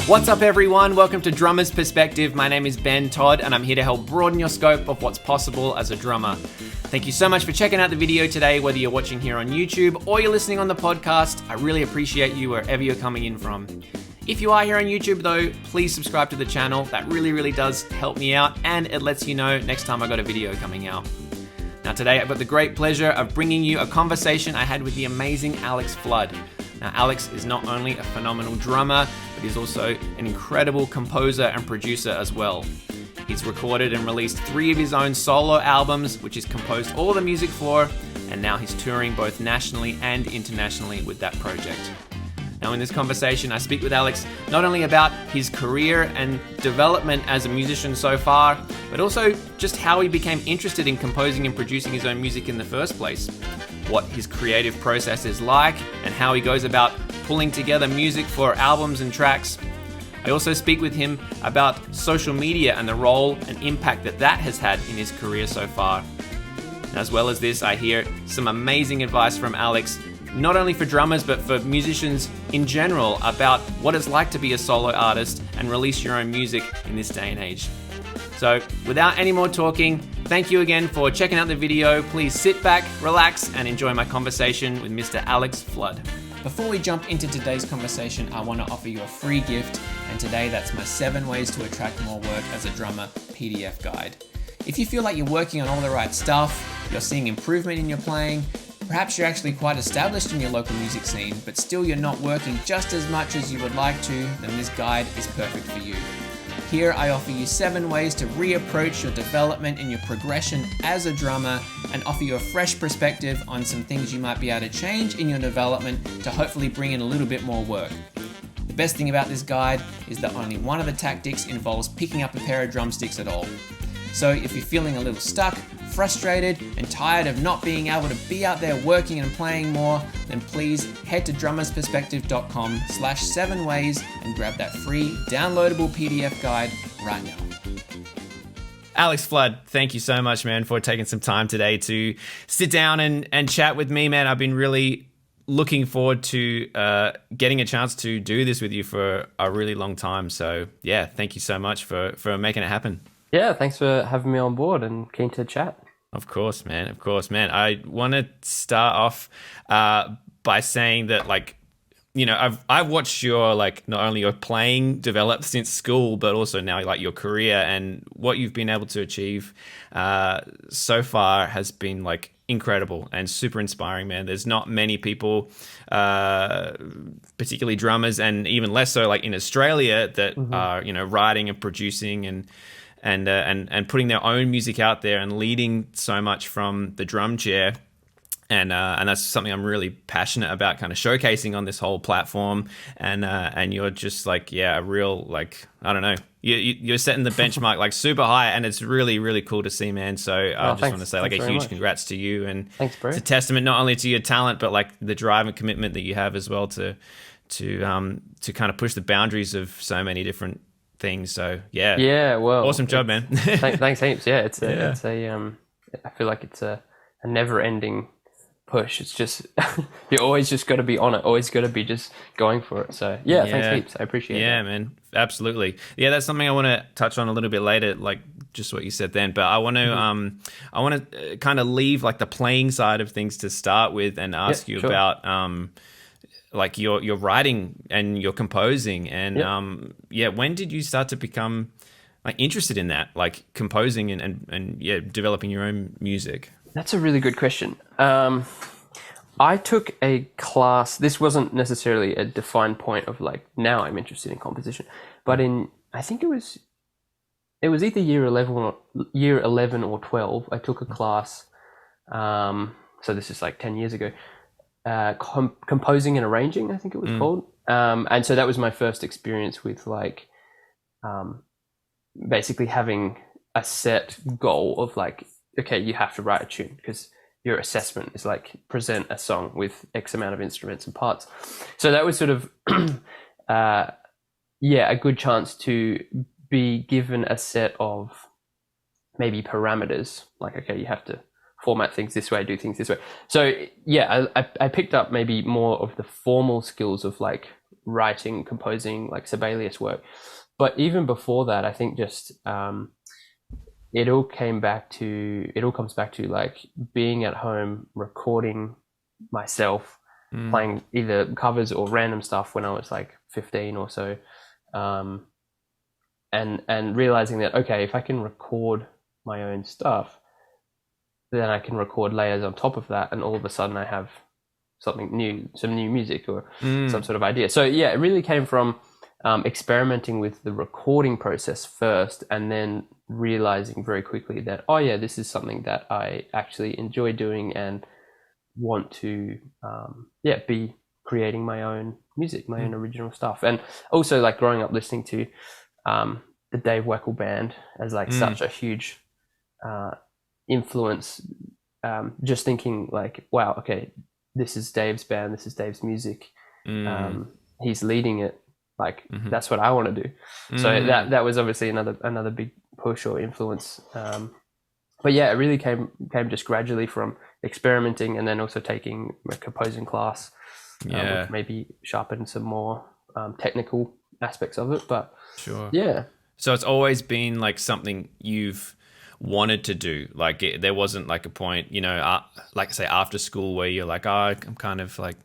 What's up everyone, welcome to Drummer's Perspective. My name is Ben Todd and I'm here to help broaden your scope of what's possible as a drummer. Thank you so much for checking out the video today, whether you're watching here on YouTube or you're listening on the podcast. I really appreciate you wherever you're coming in from. If you are here on YouTube though, please subscribe to the channel. That really does help me out and it lets you know next time I got a video coming out. Now today I've got the great pleasure of bringing you a conversation I had with the amazing Alex Flood. Now Alex is not only a phenomenal drummer, but he's also an incredible composer and producer as well. He's recorded and released 3 of his own solo albums, which he's composed all the music for, and now he's touring both nationally and internationally with that project. Now in this conversation, I speak with Alex not only about his career and development as a musician so far, but also just how he became interested in composing and producing his own music in the first place, what his creative process is like, and how he goes about pulling together music for albums and tracks. I also speak with him about social media and the role and impact that has had in his career so far. And as well as this, I hear some amazing advice from Alex, not only for drummers, but for musicians in general, about what it's like to be a solo artist and release your own music in this day and age. So without any more talking, thank you again for checking out the video. Please sit back, relax, and enjoy my conversation with Mr. Alex Flood. Before we jump into today's conversation, I want to offer you a free gift, and today that's my 7 ways to attract more work as a drummer PDF guide. If you feel like you're working on all the right stuff, you're seeing improvement in your playing, perhaps you're actually quite established in your local music scene, but still you're not working just as much as you would like to, then this guide is perfect for you. Here I offer you 7 ways to reapproach your development and your progression as a drummer and offer you a fresh perspective on some things you might be able to change in your development to hopefully bring in a little bit more work. The best thing about this guide is that only one of the tactics involves picking up a pair of drumsticks at all. So if you're feeling a little stuck, frustrated, and tired of not being able to be out there working and playing more, then please head to drummersperspective.com/7ways and grab that free downloadable PDF guide right now. Alex Flood, thank you so much, man, for taking some time today to sit down and chat with me, man. I've been really looking forward to getting a chance to do this with you for a really long time. So yeah, thank you so much for making it happen. Yeah, thanks for having me on board and keen to chat. Of course, man. I want to start off by saying that, like, you know, I've watched your, like, not only your playing develop since school, but also now, like, your career and what you've been able to achieve so far has been, like, incredible and super inspiring, man. There's not many people, particularly drummers, and even less so, like, in Australia, that are, you know, writing and producing and putting their own music out there and leading so much from the drum chair. And that's something I'm really passionate about, kind of showcasing on this whole platform. And you're just like, yeah, a real, like, I don't know, you're setting the benchmark like super high, and it's really cool to see, man. So I just want to say, like, a huge congrats to you, and thanks, bro. It's a testament not only to your talent, but like the drive and commitment that you have as well to kind of push the boundaries of so many different things. So yeah, well, awesome job, man. Thanks heaps. Yeah, it's a I feel like it's a never-ending push. It's just you always just got to be on it, always got to be just going for it. So yeah, thanks heaps. I appreciate it. Yeah, man, absolutely. Yeah, that's something I want to touch on a little bit later, like just what you said then. But I want to kind of leave like the playing side of things to start with, and ask you about like your writing and your composing, and when did you start to become like interested in that, like composing and developing your own music? That's a really good question. I took a class. This wasn't necessarily a defined point of like, now I'm interested in composition, but I think it was either year 11 or 12. I took a class. So this is like 10 years ago. Composing and arranging, I think it was called. And so that was my first experience with like, basically having a set goal of like, okay, you have to write a tune, because your assessment is like present a song with X amount of instruments and parts. So that was sort of, a good chance to be given a set of maybe parameters, like, okay, you have to format things this way, do things this way. So yeah, I picked up maybe more of the formal skills of like writing, composing, like Sibelius work. But even before that, I think just it all comes back to like being at home, recording myself, playing either covers or random stuff when I was like 15 or so, and realizing that, okay, if I can record my own stuff, then I can record layers on top of that, and all of a sudden I have something new, some new music or some sort of idea. So yeah, it really came from experimenting with the recording process first, and then realizing very quickly that, oh yeah, this is something that I actually enjoy doing and want to be creating my own music, my own original stuff. And also like growing up listening to the Dave Weckl band as like such a huge influence, just thinking like, wow, okay, this is Dave's band, this is Dave's music, he's leading it, like that's what I want to do. So that was obviously another big push or influence. But yeah, it really came just gradually from experimenting, and then also taking a composing class, which maybe sharpen some more technical aspects of it. But sure, yeah. So it's always been like something you've wanted to do. Like there wasn't like a point, like say after school where you're like, oh, I'm kind of like,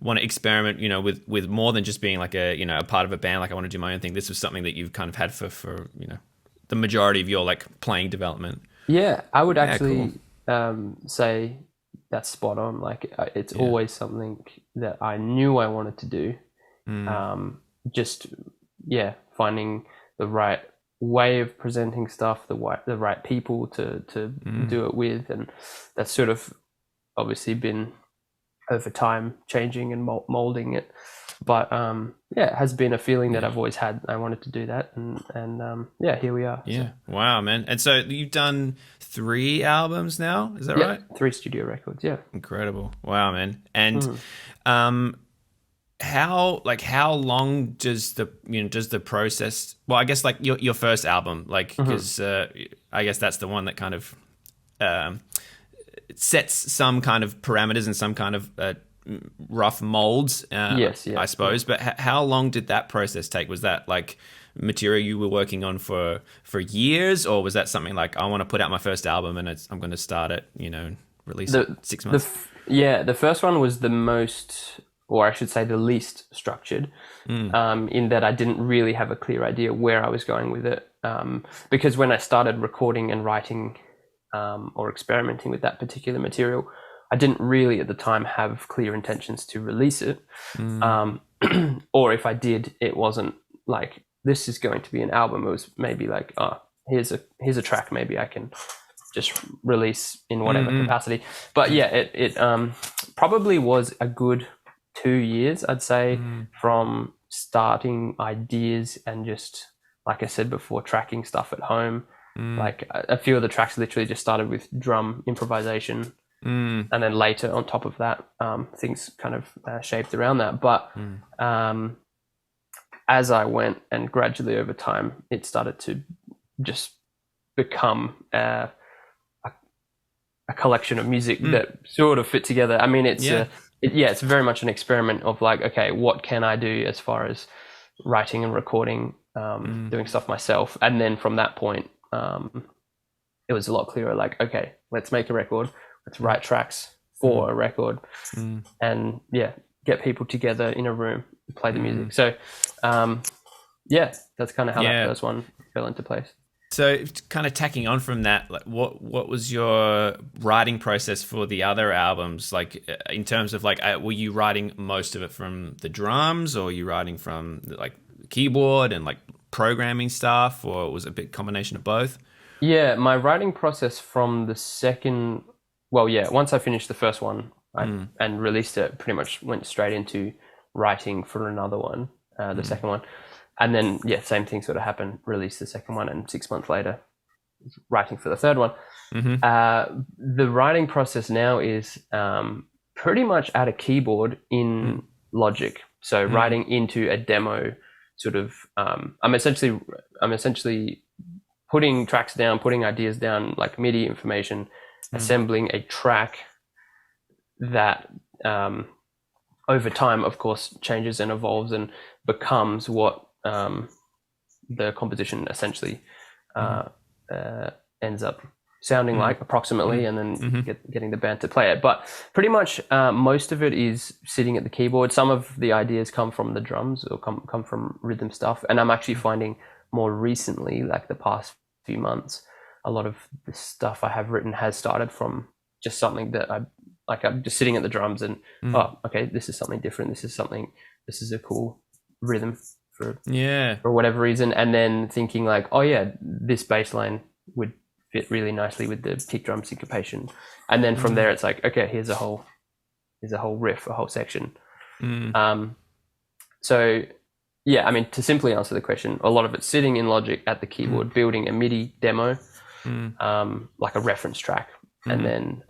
want to experiment, with more than just being like a part of a band. Like I want to do my own thing. This was something that you've kind of had for the majority of your like playing development. Yeah, I would actually say that's spot on. Like it's always something that I knew I wanted to do. Just finding the right way of presenting stuff, the right people to do it with, and that's sort of obviously been over time changing and molding it. But it has been a feeling that I've always had. I wanted to do that, and here we are. Yeah, so. Wow, man! And so you've done 3 albums now, is that right? 3 studio records. Yeah, incredible! Wow, man! And how long does the process? Well, I guess like your first album, like because I guess that's the one that kind of sets some kind of parameters and some kind of rough molds, I suppose. But how long did that process take? Was that like material you were working on for years, or was that something like, I want to put out my first album and I'm going to start it, release it 6 months? The first one was the most, or I should say the least structured, in that I didn't really have a clear idea where I was going with it. Because when I started recording and writing or experimenting with that particular material, I didn't really at the time have clear intentions to release it. Or if I did, it wasn't like, this is going to be an album. It was maybe like, oh, here's a track maybe I can just release in whatever capacity. But yeah, it probably was a good 2 years, I'd say, from starting ideas and just, like I said before, tracking stuff at home. Like a few of the tracks literally just started with drum improvisation. And then later on top of that, things kind of shaped around that. But as I went, and gradually over time, it started to just become a collection of music that sort of fit together. I mean, it's very much an experiment of like, okay, what can I do as far as writing and recording, doing stuff myself. And then from that point, it was a lot clearer, like, okay, let's make a record. Let's write tracks for a record, and get people together in a room, play the music. So, that's kind of how that first one fell into place. So, kind of tacking on from that, like, what was your writing process for the other albums? Like, in terms of like, were you writing most of it from the drums, or were you writing from like keyboard and like programming stuff, or was it a bit combination of both? Yeah, my writing process from the second. Well, yeah, once I finished the first one and released it, pretty much went straight into writing for another one, the second one. And then, same thing sort of happened, released the second one, and 6 months later, writing for the third one. The writing process now is pretty much at a keyboard in Logic. So writing into a demo sort of, I'm essentially putting tracks down, putting ideas down, like MIDI information, assembling a track that over time, of course, changes and evolves and becomes what the composition essentially ends up sounding like approximately, and then getting the band to play it. But pretty much most of it is sitting at the keyboard. Some of the ideas come from the drums or come from rhythm stuff, and I'm actually finding more recently, like the past few months, a lot of the stuff I have written has started from just something that I'm just sitting at the drums and oh, okay, this is something different, this is a cool rhythm for whatever reason, and then thinking like, oh yeah, this bass line would fit really nicely with the kick drum syncopation, and then from there it's like, okay, here's a whole riff, a whole section. So yeah, I mean, to simply answer the question, a lot of it's sitting in Logic at the keyboard, building a MIDI demo, like a reference track, and then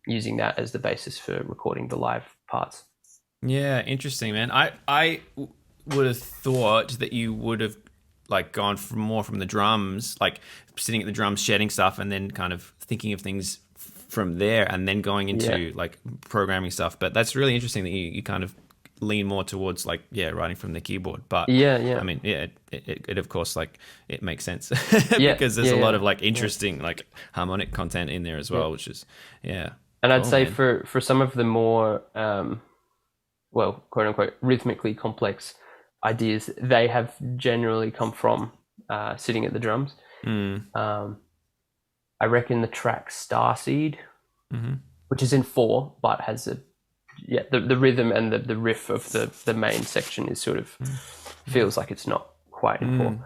using that as the basis for recording the live parts. Yeah, interesting, man. I would have thought that you would have like gone more from the drums, like sitting at the drums, shedding stuff, and then kind of thinking of things from there, and then going into like programming stuff. But that's really interesting that you kind of lean more towards like writing from the keyboard. But I mean, it of course, like, it makes sense because there's a lot of like interesting like harmonic content in there as well, which is and I'd say for some of the more well, quote unquote, rhythmically complex ideas, they have generally come from sitting at the drums. I reckon the track Starseed, which is in 4 but has the rhythm and the riff of the main section is sort of feels like it's not quite in 4.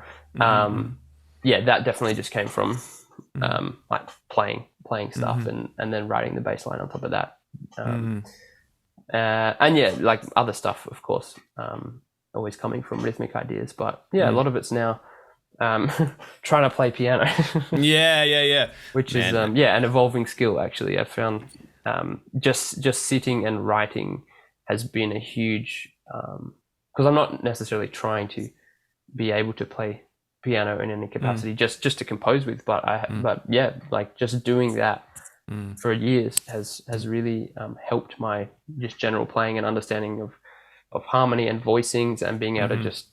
That definitely just came from like playing stuff and then writing the bass line on top of that. And like other stuff, of course, always coming from rhythmic ideas, but a lot of it's now trying to play piano. Which is an evolving skill, actually. I've found just sitting and writing has been a huge, because I'm not necessarily trying to be able to play piano in any capacity, just to compose with, but like just doing that for years has really helped my just general playing and understanding of harmony and voicings, and being able to just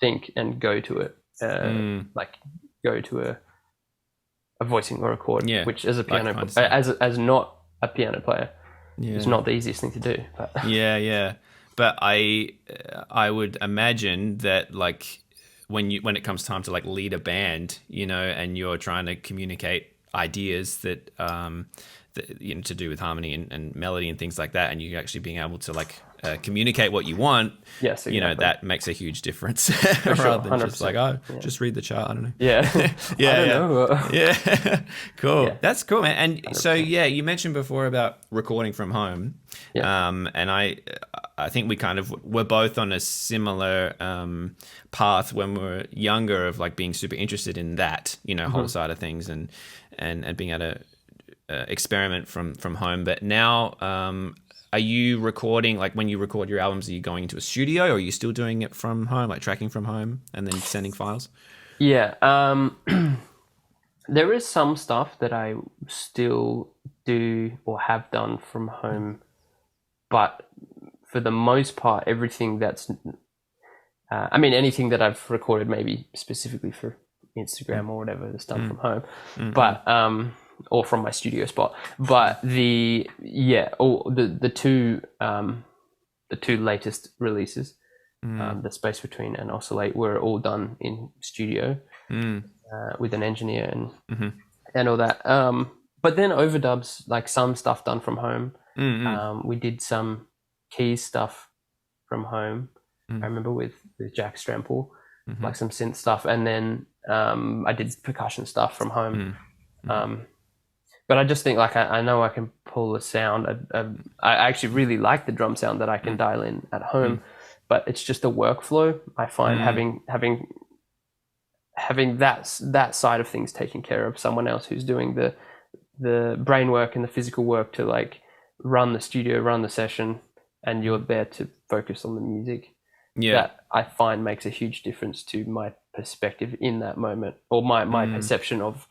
think and go to it, like go to a voicing or a chord, which as a piano as not a piano player is not the easiest thing to do. But. But I would imagine that like when it comes time to like lead a band, and you're trying to communicate ideas that to do with harmony and melody and things like that, and you actually being able to like communicate what you want, exactly. That makes a huge difference. Rather than just like, just read the chart, I don't know. I don't know. Cool. That's cool, man. And 100%. So you mentioned before about recording from home, and I think we kind of were both on a similar path when we were younger, of like being super interested in that whole side of things, and being able to experiment from home. But now are you recording, like when you record your albums, are you going into a studio, or are you still doing it from home, like tracking from home and then sending files? There is some stuff that I still do or have done from home, but for the most part, everything that's anything that I've recorded maybe specifically for Instagram or whatever is done from home, but or from my studio spot. But the two latest releases, the Space Between and Oscillate, were all done in studio with an engineer and all that. But then overdubs, like some stuff done from home. We did some keys stuff from home. I remember with Jack Strample, like some synth stuff, and then I did percussion stuff from home. But I just think like I know I can pull a sound. I actually really like the drum sound that I can dial in at home, but it's just a workflow. I find having that side of things taken care of, someone else who's doing the brain work and the physical work to like run the studio, run the session, and you're there to focus on the music. That I find makes a huge difference to my perspective in that moment, or my perception of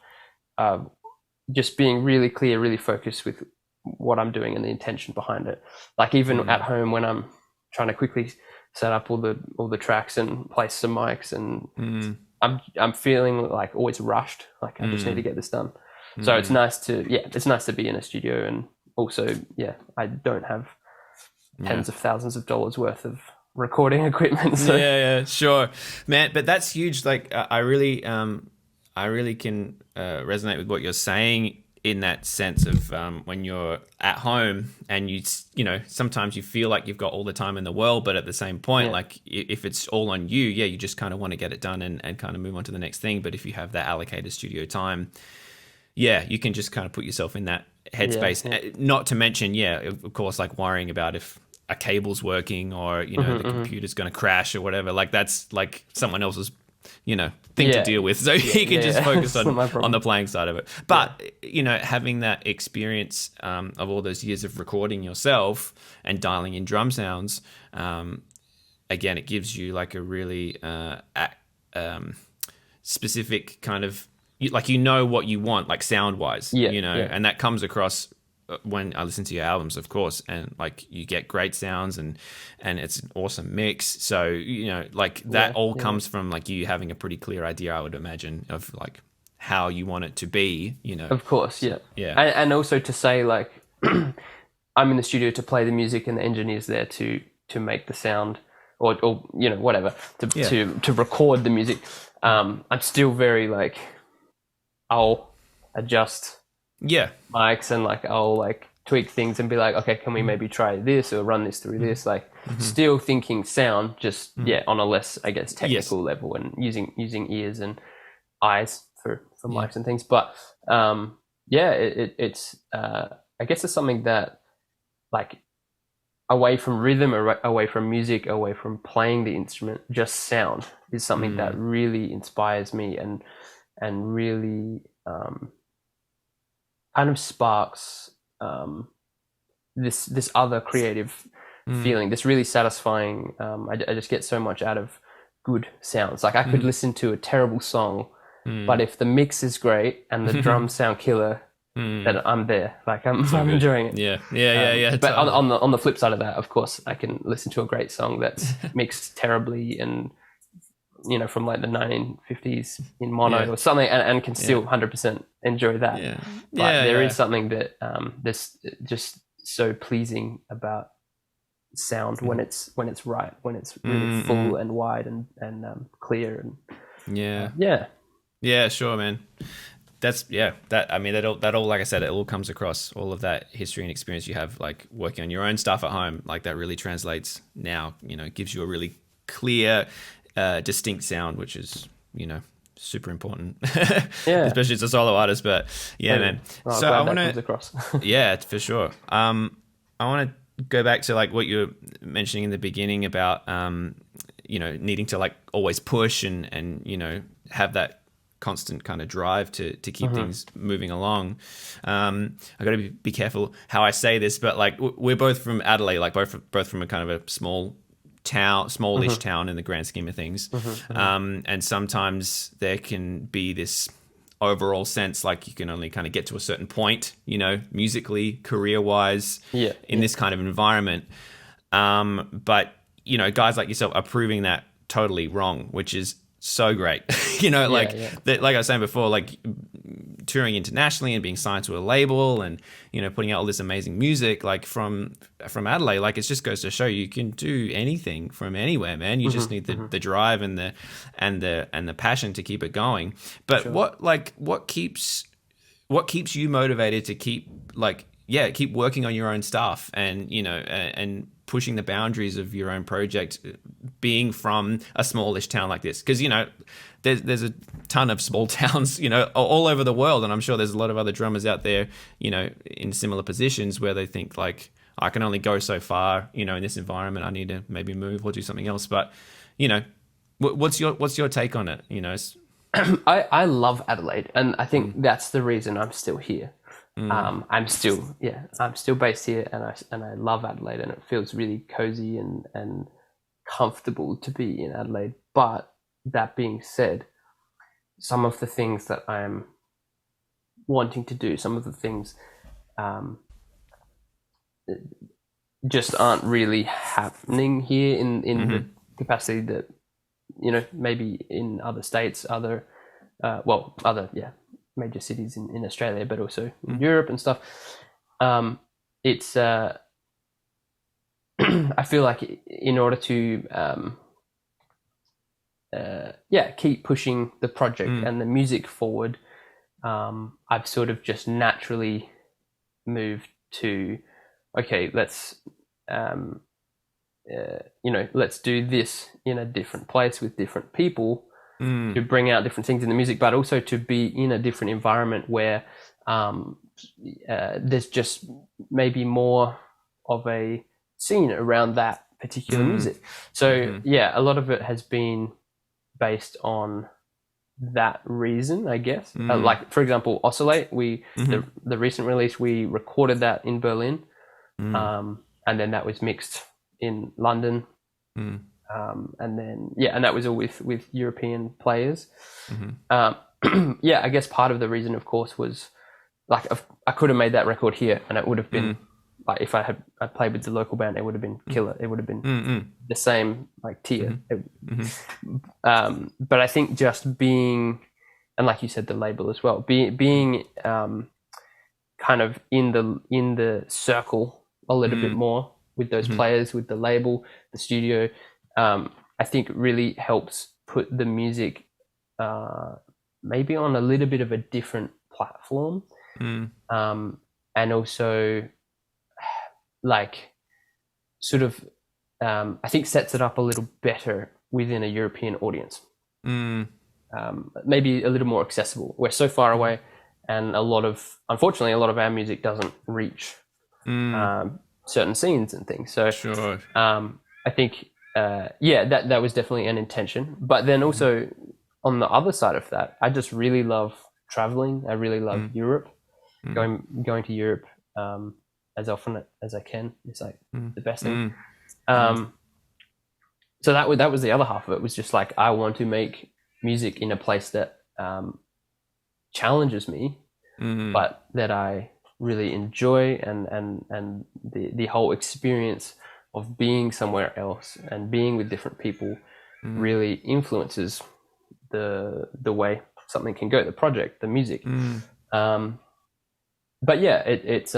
just being really clear, really focused with what I'm doing and the intention behind it. Like even at home when I'm trying to quickly set up all the tracks and place some mics, and I'm feeling like always rushed. Like I just need to get this done. So it's nice to be in a studio, and also I don't have tens of thousands of dollars worth of recording equipment. So. Yeah, sure, man. But that's huge. Like I really can resonate with what you're saying in that sense of when you're at home and you know, sometimes you feel like you've got all the time in the world, but at the same point, like if it's all on you, you just kind of want to get it done and kind of move on to the next thing. But if you have that allocated studio time, you can just kind of put yourself in that headspace. Not to mention, of course, like worrying about if a cable's working or, you know, the computer's going to crash or whatever. Like that's like someone else's, you know, thing to deal with. So you can just focus on the playing side of it. But, you know, having that experience of all those years of recording yourself and dialing in drum sounds, again, it gives you like a really specific kind of, like, you know what you want, like sound wise, you know, and that comes across when I listen to your albums, of course, and like you get great sounds and it's an awesome mix. So, you know, like that all comes from like you having a pretty clear idea, I would imagine, of like how you want it to be, you know. Of course, and also to say like I'm in the studio to play the music and the engineer's there to make the sound or you know, whatever, to record the music. I'm still very like, I'll adjust mics and like I'll like tweak things and be like, okay, can we maybe try this or run this through this? Like still thinking sound, just on a less, I guess, technical level, and using ears and eyes for mics and things. But it's I guess it's something that, like, away from rhythm, away from music, away from playing the instrument, just sound is something that really inspires me and really kind of sparks this other creative feeling, this really satisfying. I just get so much out of good sounds. Like I could listen to a terrible song, but if the mix is great and the drums sound killer, then I'm there. Like I'm enjoying it. Yeah. But on the flip side of that, of course, I can listen to a great song that's mixed terribly and, you know, from like the 1950s in mono or something, and can still 100% enjoy that. But there is something that that's just so pleasing about sound when it's right, when it's really full and wide and clear and sure, man. That's that, I mean, that all, like I said, it all comes across, all of that history and experience you have, like working on your own stuff at home, like that really translates now, you know, gives you a really clear, distinct sound, which is, you know, super important, especially as a solo artist. But man. So I want to, yeah, for sure. I want to go back to like what you were mentioning in the beginning about, you know, needing to like always push and you know, have that constant kind of drive to keep things moving along. I got to be careful how I say this, but like we're both from Adelaide, like both from a kind of a smallish town in the grand scheme of things. And sometimes there can be this overall sense like you can only kind of get to a certain point, you know, musically, career-wise, in this kind of environment. But, you know, guys like yourself are proving that totally wrong, which is so great. You know, like I was saying before, like touring internationally and being signed to a label and, you know, putting out all this amazing music, like from Adelaide, like it just goes to show you can do anything from anywhere, man. You just need the drive and the passion to keep it going. But what keeps you motivated to keep keep working on your own stuff and, you know, and pushing the boundaries of your own project, being from a smallish town like this? Because, you know, there's a ton of small towns, you know, all over the world, and I'm sure there's a lot of other drummers out there, you know, in similar positions where they think like, I can only go so far, you know, in this environment. I need to maybe move or do something else. But, you know, what's your take on it? You know, I love Adelaide, and I think that's the reason I'm still here. I'm still based here, and I love Adelaide, and it feels really cozy and comfortable to be in Adelaide. But that being said, some of the things that I'm wanting to do. Some of the things just aren't really happening here in the capacity that, you know, maybe in other states, other major cities in Australia, but also in Europe and stuff. It's I feel like in order to keep pushing the project and the music forward, I've sort of just naturally moved to, okay, let's let's do this in a different place with different people to bring out different things in the music, but also to be in a different environment where there's just maybe more of a scene around that particular music. So a lot of it has been based on that reason, I guess. Like, for example, Oscillate, the recent release, we recorded that in Berlin, and then that was mixed in London, and then and that was all with European players. I guess part of the reason, of course, was like I could have made that record here, and it would have been like, if I played with the local band, it would have been killer. It would have been the same like tier. But I think just being, and like you said, the label as well, being kind of in the circle a little bit more with those players, with the label, the studio, I think really helps put the music maybe on a little bit of a different platform, and also like sort of I think sets it up a little better within a European audience. Maybe a little more accessible. We're so far away, and unfortunately a lot of our music doesn't reach certain scenes and things. So sure. I think that was definitely an intention. But then also on the other side of that, I just really love traveling. I really love Europe. Going to Europe as often as I can is like the best thing. So that was the other half of it, was just like, I want to make music in a place that challenges me, but that I really enjoy, and the whole experience of being somewhere else and being with different people really influences the way something can go, the project, the music. But yeah, it's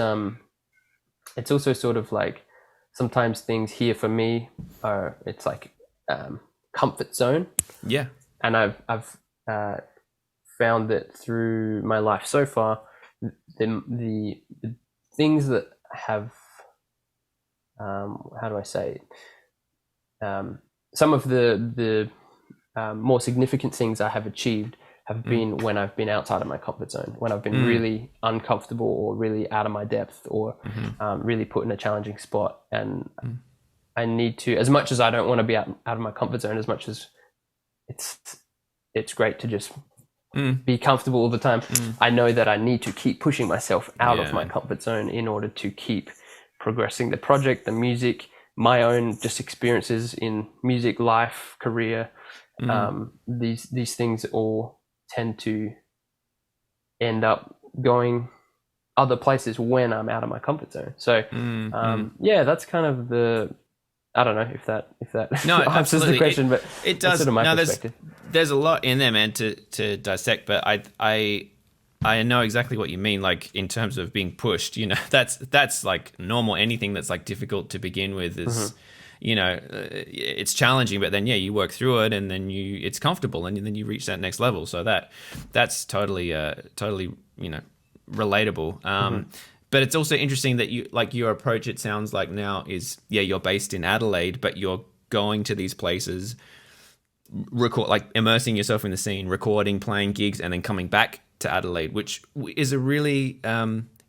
also sort of like, sometimes things here for me it's like comfort zone. Yeah. And I've found that through my life so far, the things that have how do I say it? Some of the more significant things I have achieved have been when I've been outside of my comfort zone, when I've been really uncomfortable or really out of my depth, or really put in a challenging spot. And I need to, as much as I don't want to be out of my comfort zone, as much as it's great to just be comfortable all the time, I know that I need to keep pushing myself out of my comfort zone in order to keep progressing the project, the music, my own just experiences in music, life, career. These things all tend to end up going other places when I'm out of my comfort zone. So that's kind of the, I don't know if that answers the question, but it does. Sort of my perspective. There's a lot in there, man, to dissect, but I know exactly what you mean, like in terms of being pushed, you know, that's like normal. Anything that's like difficult to begin with is you know, it's challenging, but then you work through it, and then it's comfortable, and then you reach that next level. So that's totally you know, relatable. But it's also interesting that your approach, it sounds like now, is you're based in Adelaide, but you're going to these places, record, like immersing yourself in the scene, recording, playing gigs, and then coming back to Adelaide, which is a really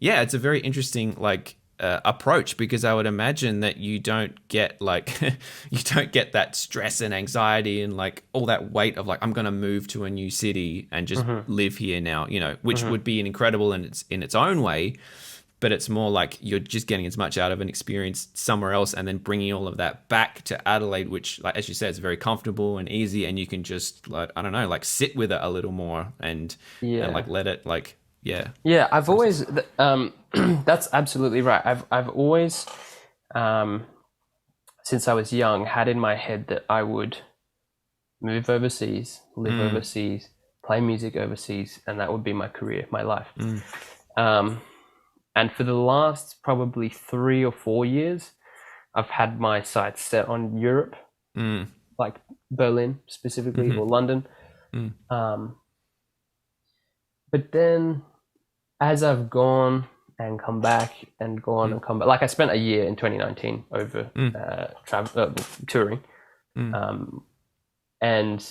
it's a very interesting like approach, because I would imagine that you don't get like you don't get that stress and anxiety and like all that weight of like, I'm going to move to a new city and just live here now, you know, which would be incredible in its own way. But it's more like you're just getting as much out of an experience somewhere else, and then bringing all of that back to Adelaide, which, like, as you said, is very comfortable and easy, and you can just, like, I don't know, like sit with it a little more and like let it like Yeah, I've always that's absolutely right. I've always since I was young had in my head that I would move overseas, live overseas, play music overseas, and that would be my career, my life. And for the last probably 3 or 4 years, I've had my sights set on Europe, like Berlin specifically, or London. But then as I've gone and come back and gone and come back, like I spent a year in 2019 over touring, and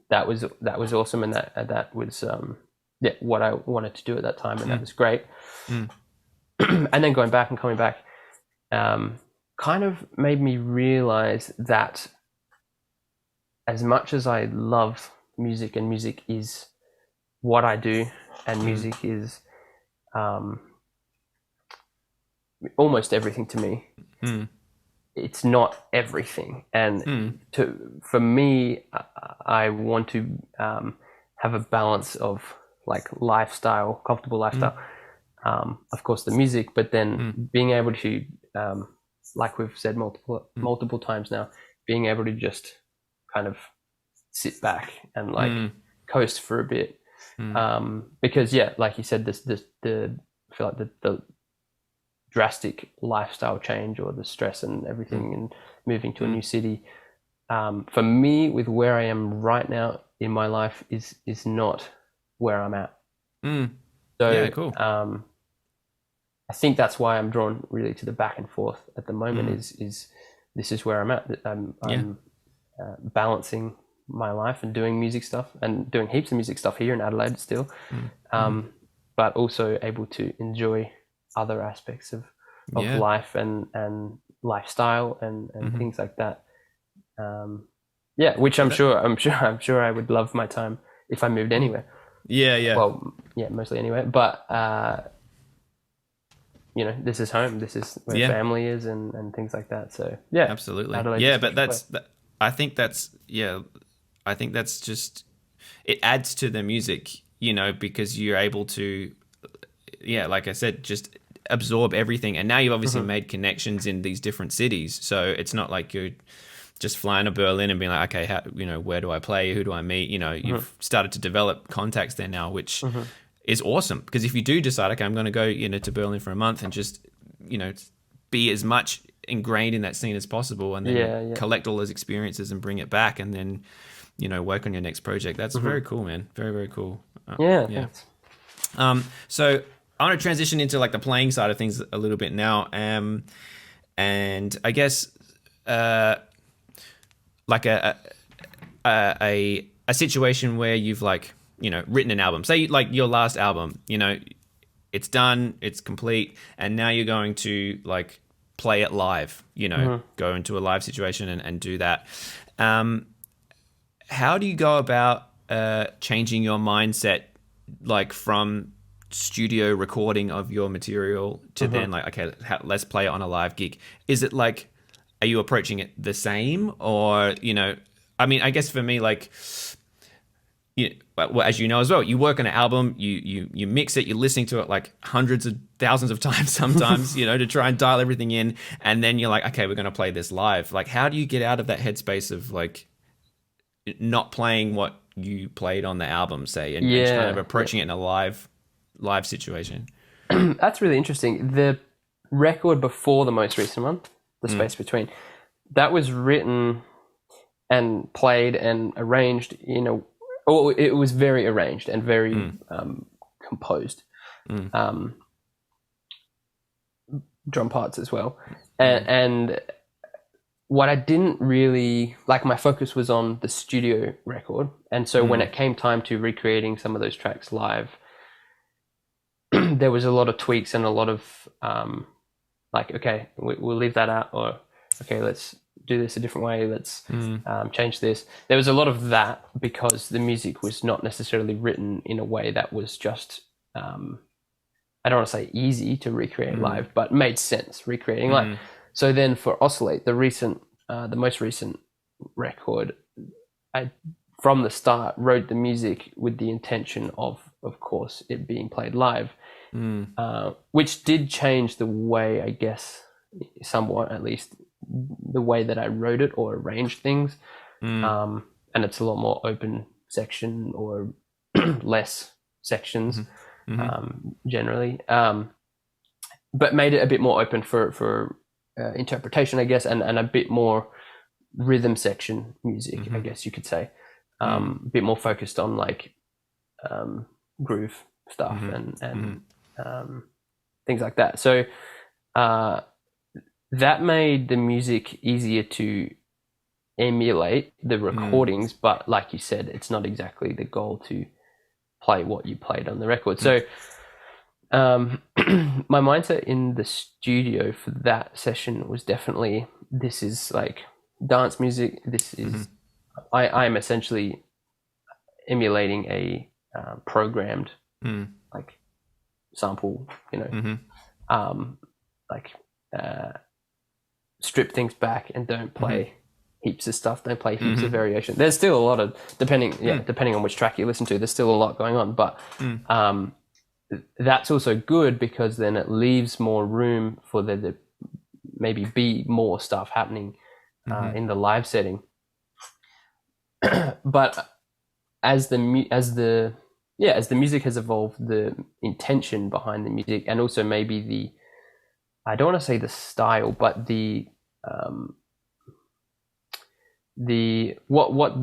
that was awesome, and that was what I wanted to do at that time, and that was great. And then going back and coming back kind of made me realize that as much as I love music, and music is what I do, and music is almost everything to me, it's not everything. And for me, I want to have a balance of like lifestyle, comfortable lifestyle, of course the music, but then being able to like we've said multiple times now, being able to just kind of sit back and like coast for a bit, because like you said, I feel like the drastic lifestyle change, or the stress and everything, and moving to a new city, for me, with where I am right now in my life, is not where I'm at. So yeah, cool. I think that's why I'm drawn really to the back and forth at the moment. Is this is where I'm at. I'm balancing my life and doing music stuff, and doing heaps of music stuff here in Adelaide still, but also able to enjoy other aspects of life and lifestyle and things like that. Which I'm sure I would love my time if I moved anywhere. Well, mostly anywhere, but this is home. This is where family is, and things like that. So absolutely. Adelaide, but I think that's just, it adds to the music, because you're able to, like I said, just absorb everything. And now you've obviously made connections in these different cities, so it's not like you're just flying to Berlin and being like, okay, where do I play? Who do I meet? You've started to develop contacts there now, which is awesome. Because if you do decide, okay, I'm going to go, to Berlin for a month and just, be as much ingrained in that scene as possible, and then collect all those experiences and bring it back, and then, work on your next project. That's very cool, man. Very, very cool. Thanks. So I want to transition into like the playing side of things a little bit now. And I guess, like a situation where you've like, written an album, say like your last album, it's done, it's complete, and now you're going to like play it live, go into a live situation and do that. How do you go about changing your mindset, like from studio recording of your material to then like, okay, let's play it on a live gig? Is it like, are you approaching it the same, or, I mean, I guess for me, like, well, as you know as well, you work on an album, you mix it, you're listening to it like hundreds of thousands of times sometimes, to try and dial everything in, and then you're like, okay, we're going to play this live. Like, how do you get out of that headspace of like not playing what you played on the album, say, and just kind of approaching it in a live situation? That's really interesting. The record before the most recent one, The Space Between, that was written and played and arranged it was very arranged and very composed. Drum parts as well. And what I didn't really like, my focus was on the studio record, and so when it came time to recreating some of those tracks live, there was a lot of tweaks and a lot of like, okay, we'll leave that out, or okay, let's do this a different way, let's change this. There was a lot of that because the music was not necessarily written in a way that was just I don't want to say easy to recreate live, but made sense recreating live. So then for Oscillate, the most recent record, I from the start wrote the music with the intention of of course, it being played live, which did change the way, I guess, somewhat at least, the way that I wrote it or arranged things. And it's a lot more open section or less sections generally, but made it a bit more open for interpretation, I guess, and a bit more rhythm section music, I guess you could say. A bit more focused on like groove stuff and things like that. So that made the music easier to emulate the recordings, but like you said, it's not exactly the goal to play what you played on the record. So my mindset in the studio for that session was definitely, this is like dance music. This is I'm essentially emulating a programmed like sample, like strip things back and don't play heaps of stuff, don't play heaps of variation. There's still a lot of, depending on which track you listen to, there's still a lot going on, but that's also good because then it leaves more room for there to maybe be more stuff happening in the live setting. But as the music has evolved, the intention behind the music, and also maybe the, I don't want to say the style, but the what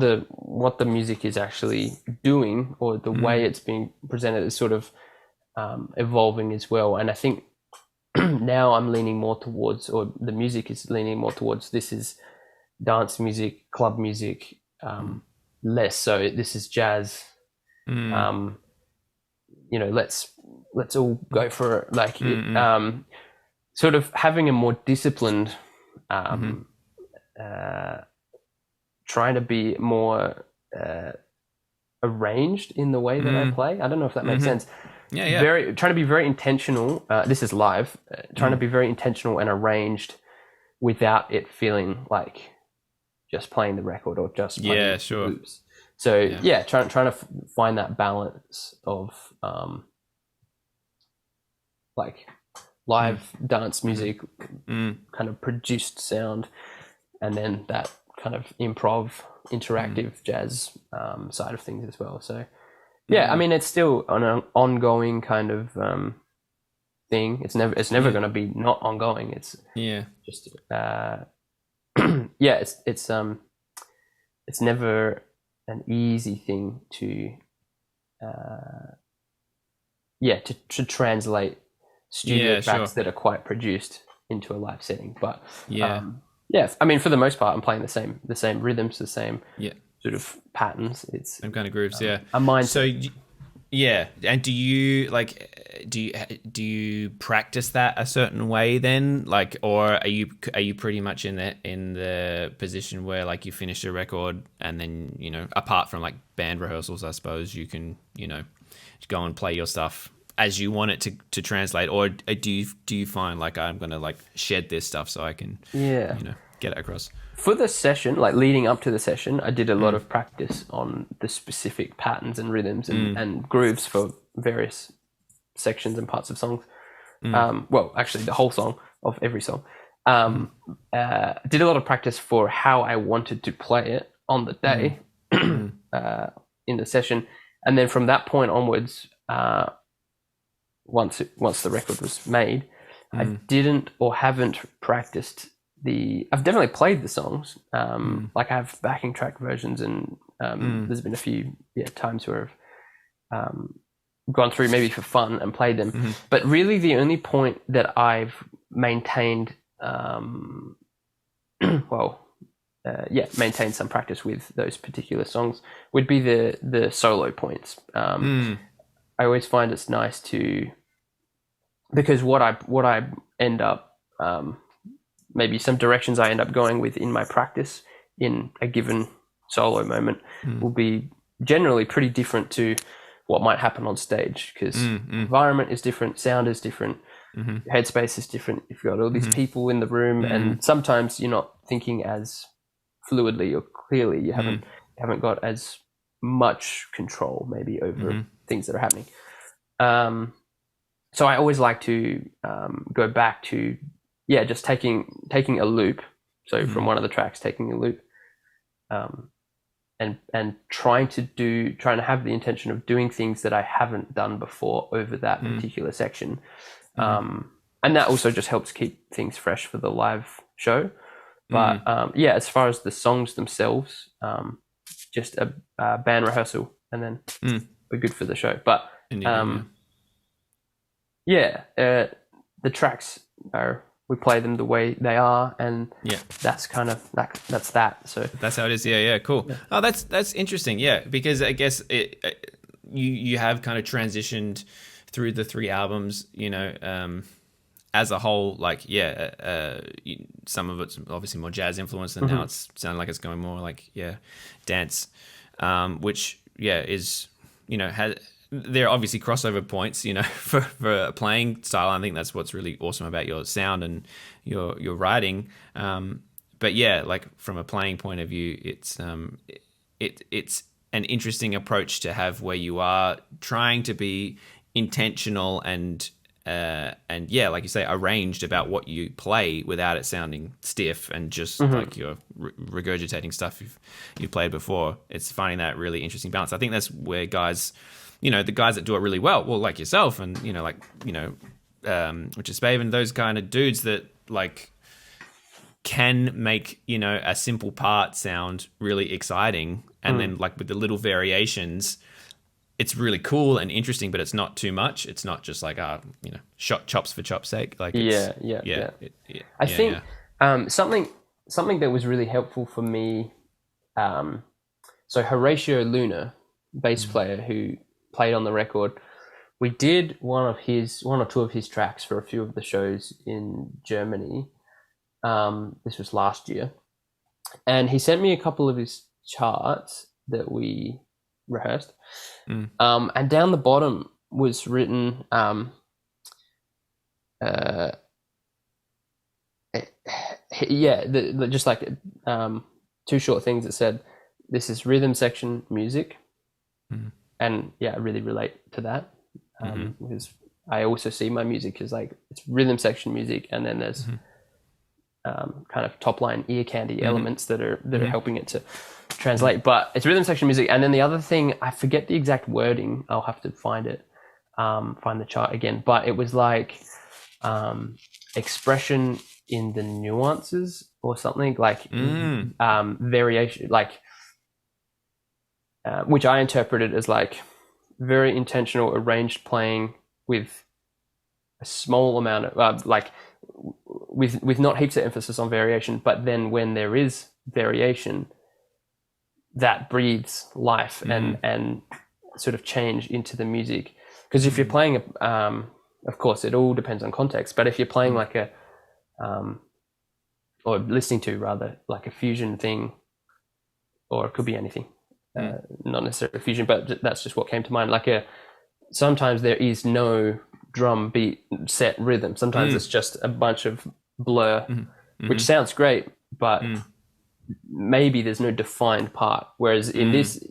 the music is actually doing, or the way it's being presented, is sort of evolving as well. And I think now I'm leaning more towards, or the music is leaning more towards, this is dance music, club music, less so this is jazz. Let's all go for it, like sort of having a more disciplined trying to be more arranged in the way that I play. I don't know if that makes sense. Trying to be very intentional. This is live. Trying to be very intentional and arranged without it feeling like just playing the record or just playing loops. So trying to find that balance of like live dance music, kind of produced sound, and then that kind of improv, interactive jazz side of things as well. So I mean, it's still an ongoing kind of thing. It's never going to be not ongoing. It's just it's never an easy thing to translate studio tracks that are quite produced into a live setting. But I mean, for the most part, I'm playing the same rhythms, the same sort of patterns. It's same kind of grooves. A mindset. So and do you practice that a certain way then, like, or are you pretty much in the position where like you finish a record and then apart from like band rehearsals, I suppose you can go and play your stuff as you want it to translate, or do you find like I'm gonna like shed this stuff so I can get it across? For the session, like leading up to the session, I did a lot of practice on the specific patterns and rhythms and grooves for various sections and parts of songs. Well, actually, the whole song of every song. Did a lot of practice for how I wanted to play it on the day in the session, and then from that point onwards, once the record was made, I didn't or haven't practiced I've definitely played the songs, like I have backing track versions, and there's been a few times where I've gone through maybe for fun and played them. But really the only point that I've maintained maintained some practice with those particular songs would be the solo points. I always find it's nice to, because what I end up maybe some directions I end up going with in my practice in a given solo moment will be generally pretty different to what might happen on stage, because environment is different, sound is different, headspace is different. If you've got all these people in the room, and sometimes you're not thinking as fluidly or clearly, you haven't got as much control maybe over things that are happening. So I always like to go back to just taking a loop. So from one of the tracks, taking a loop, and trying to have the intention of doing things that I haven't done before over that particular section. And that also just helps keep things fresh for the live show. But as far as the songs themselves, just a band rehearsal, and then we're good for the show. But the tracks we play them the way they are, and that's kind of that's that. So that's how it is. Yeah, cool. Yeah. Oh, that's interesting. Yeah, because I guess you have kind of transitioned through the 3 albums, as a whole, like, some of it's obviously more jazz influenced, and now it's sounding like it's going more like, dance, which, is, there are obviously crossover points, for a playing style. I think that's what's really awesome about your sound and your writing. But like from a playing point of view, it's an interesting approach to have, where you are trying to be intentional and like you say, arranged about what you play without it sounding stiff and just like you're regurgitating stuff you've played before. It's finding that really interesting balance. I think that's where guys, the guys that do it really well, like yourself and, which is Spave and those kind of dudes that like can make, a simple part sound really exciting. And then like with the little variations, it's really cool and interesting, but it's not too much. It's not just like, chops for chop's sake. Like, I think something that was really helpful for me. So Horatio Luna, bass player who played on the record, we did one or two of his tracks for a few of the shows in Germany. This was last year, and he sent me a couple of his charts that we rehearsed. And down the bottom was written just like 2 short things that said, this is rhythm section music. And I really relate to that, because I also see my music as like, it's rhythm section music, and then there's kind of top line ear candy elements that are helping it to translate. But it's rhythm section music. And then the other thing, I forget the exact wording, I'll have to find it, find the chart again, but it was like expression in the nuances or something, like variation, like which I interpreted as like very intentional arranged playing with a small amount of like with not heaps of emphasis on variation, but then when there is variation, that breathes life and sort of change into the music. Because if you're playing of course it all depends on context, but if you're playing like a or listening to rather like a fusion thing, or it could be anything, not necessarily fusion, but that's just what came to mind. Like sometimes there is no drum beat set rhythm. Sometimes it's just a bunch of blur, which sounds great, but maybe there's no defined part. Whereas in this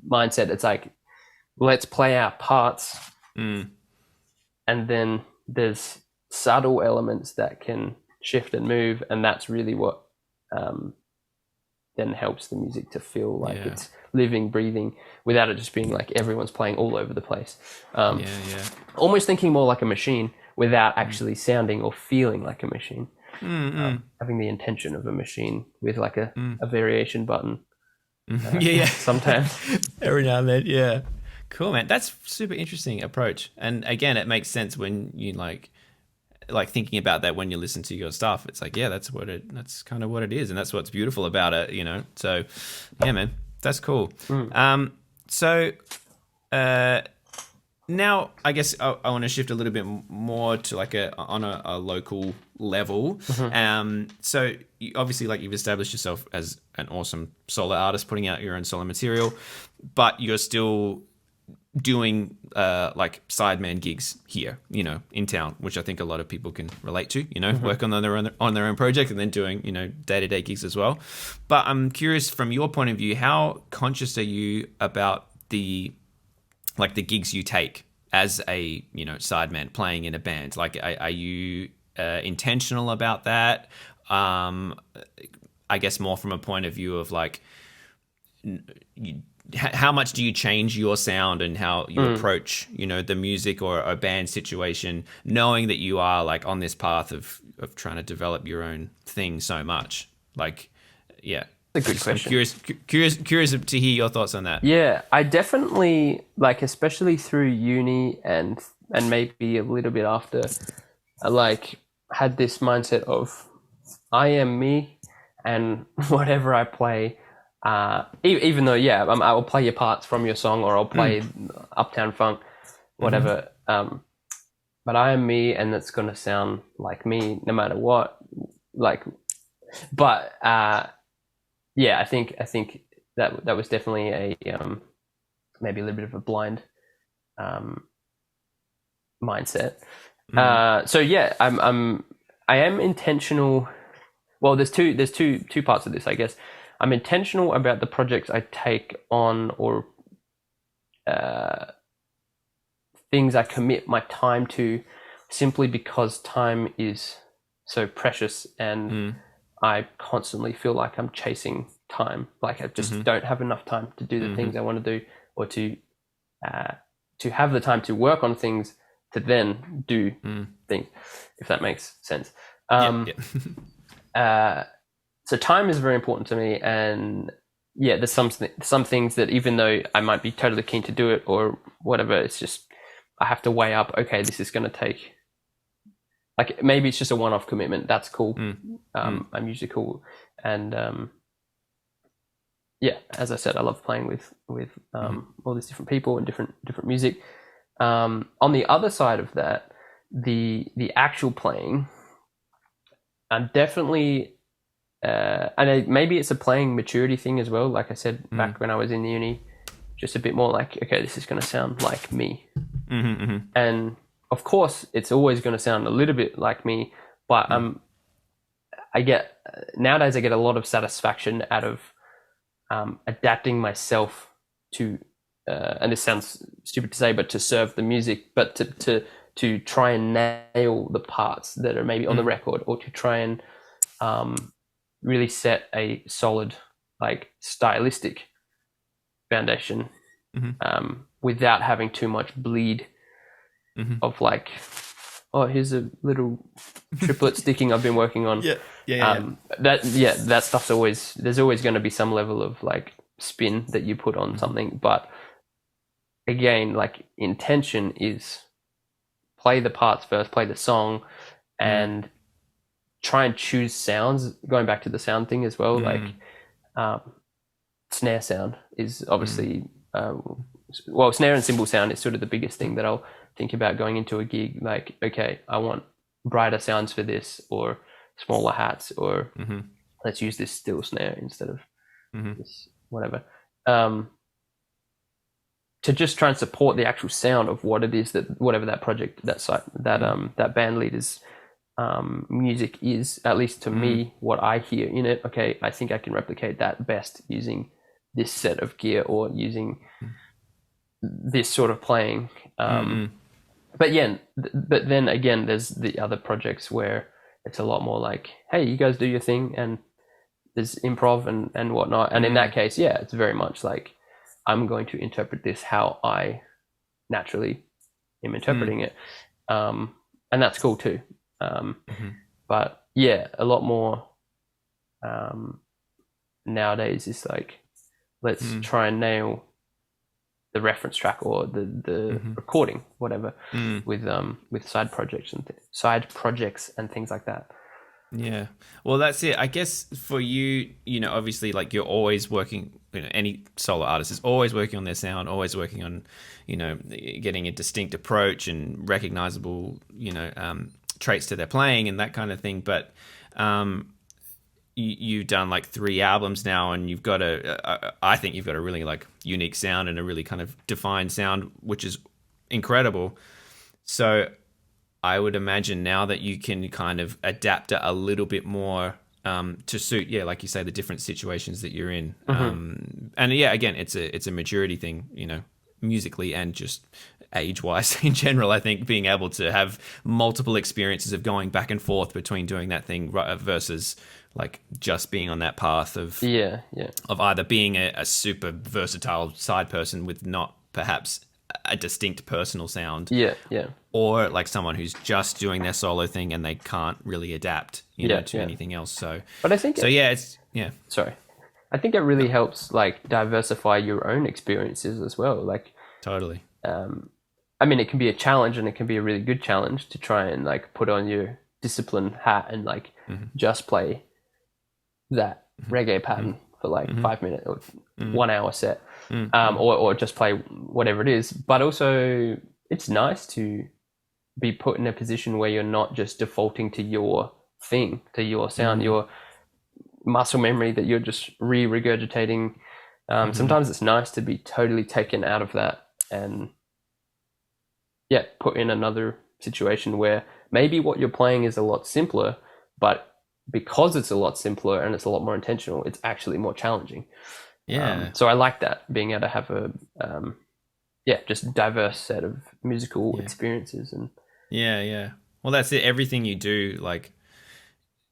mindset, it's like, let's play our parts, and then there's subtle elements that can shift and move, and that's really what then helps the music to feel like it's living, breathing, without it just being like everyone's playing all over the place. Almost thinking more like a machine without actually sounding or feeling like a machine. Having the intention of a machine with like a variation button. Sometimes. Every now and then, Cool, man. That's super interesting approach. And again, it makes sense when you like thinking about that when you listen to your stuff. It's like, that's kind of what it is, and that's what's beautiful about it, So, man, that's cool. So, now I guess I want to shift a little bit more to like on a local level. So obviously, like, you've established yourself as an awesome solo artist, putting out your own solo material, but you're still doing like sideman gigs here, in town, which I think a lot of people can relate to, work on their own project and then doing, day-to-day gigs as well. But I'm curious, from your point of view, how conscious are you about the like the gigs you take as a, you know, sideman playing in a band? Like, are you intentional about that? I guess more from a point of view of like, how much do you change your sound and how you approach, you know, the music or a band situation, knowing that you are like on this path of trying to develop your own thing so much? Like, yeah. That's a good question. I'm curious to hear your thoughts on that. Yeah, I definitely, like, especially through uni and maybe a little bit after, I like had this mindset of I am me, and whatever I play, even though, yeah, I will play your parts from your song, or I'll play Uptown Funk, whatever. But I am me, and it's gonna sound like me no matter what. Like, but yeah, I think that was definitely a maybe a little bit of a blind mindset. So yeah, I am intentional. Well, there's two parts of this, I guess. I'm intentional about the projects I take on, or things I commit my time to, simply because time is so precious, and I constantly feel like I'm chasing time. Like I just don't have enough time to do the things I want to do, or to have the time to work on things, to then do things, if that makes sense. So time is very important to me, and yeah, there's some things that, even though I might be totally keen to do it or whatever, it's just I have to weigh up. Okay, this is going to take, like, maybe it's just a one-off commitment. That's cool. I'm usually cool, and yeah, as I said, I love playing with all these different people and different music. On the other side of that, the actual playing, I'm definitely. And maybe it's a playing maturity thing as well. Like I said, back when I was in the uni, just a bit more like, okay, this is going to sound like me. And of course, it's always going to sound a little bit like me. But nowadays I get a lot of satisfaction out of adapting myself to, and this sounds stupid to say, but to serve the music, but to try and nail the parts that are maybe on the record, or to try and really set a solid, like, stylistic foundation, without having too much bleed of like, oh, here's a little triplet sticking I've been working on. That stuff's always, there's always going to be some level of like spin that you put on something, but again, like, intention is play the parts first, play the song, and try and choose sounds, going back to the sound thing as well. Like snare sound is obviously well, snare and cymbal sound is sort of the biggest thing that I'll think about going into a gig. Like, okay, I want brighter sounds for this, or smaller hats, or let's use this steel snare instead of this whatever, to just try and support the actual sound of what it is, that whatever that project, that band leader's music is, at least to me, what I hear in it. Okay, I think I can replicate that best using this set of gear, or using this sort of playing. But then again, there's the other projects where it's a lot more like, hey, you guys do your thing, and there's improv and whatnot. And in that case, yeah, it's very much like, I'm going to interpret this how I naturally am interpreting it. And that's cool too. But yeah, a lot more nowadays is like, let's try and nail the reference track, or the recording, whatever, with side projects and things like that. Yeah, well, that's it. I guess for you, you know, obviously, like, you're always working, you know, any solo artist is always working on their sound, always working on, you know, getting a distinct approach and recognizable, you know, traits to their playing and that kind of thing. But you've done like 3 albums now, and you've got I think you've got a really like unique sound, and a really kind of defined sound, which is incredible. So I would imagine now that you can kind of adapt it a little bit more to suit, yeah, like you say, the different situations that you're in. And yeah, again, it's a maturity thing, you know. musically and just age-wise in general. I think being able to have multiple experiences of going back and forth between doing that thing versus like just being on that path of of either being a super versatile side person with not perhaps a distinct personal sound, or like someone who's just doing their solo thing and they can't really adapt, to anything else. So, but I think Sorry, I think it really helps like diversify your own experiences as well. Like totally. I mean, it can be a challenge, and it can be a really good challenge to try and like put on your discipline hat and like just play that reggae pattern for like 5 minutes or 1 hour set, or just play whatever it is. But also, it's nice to be put in a position where you're not just defaulting to your thing, to your sound, your muscle memory that you're just regurgitating. Sometimes it's nice to be totally taken out of that and put in another situation where maybe what you're playing is a lot simpler, but because it's a lot simpler and it's a lot more intentional, it's actually more challenging. So I like that, being able to have a just diverse set of musical experiences. And well, that's it. Everything you do like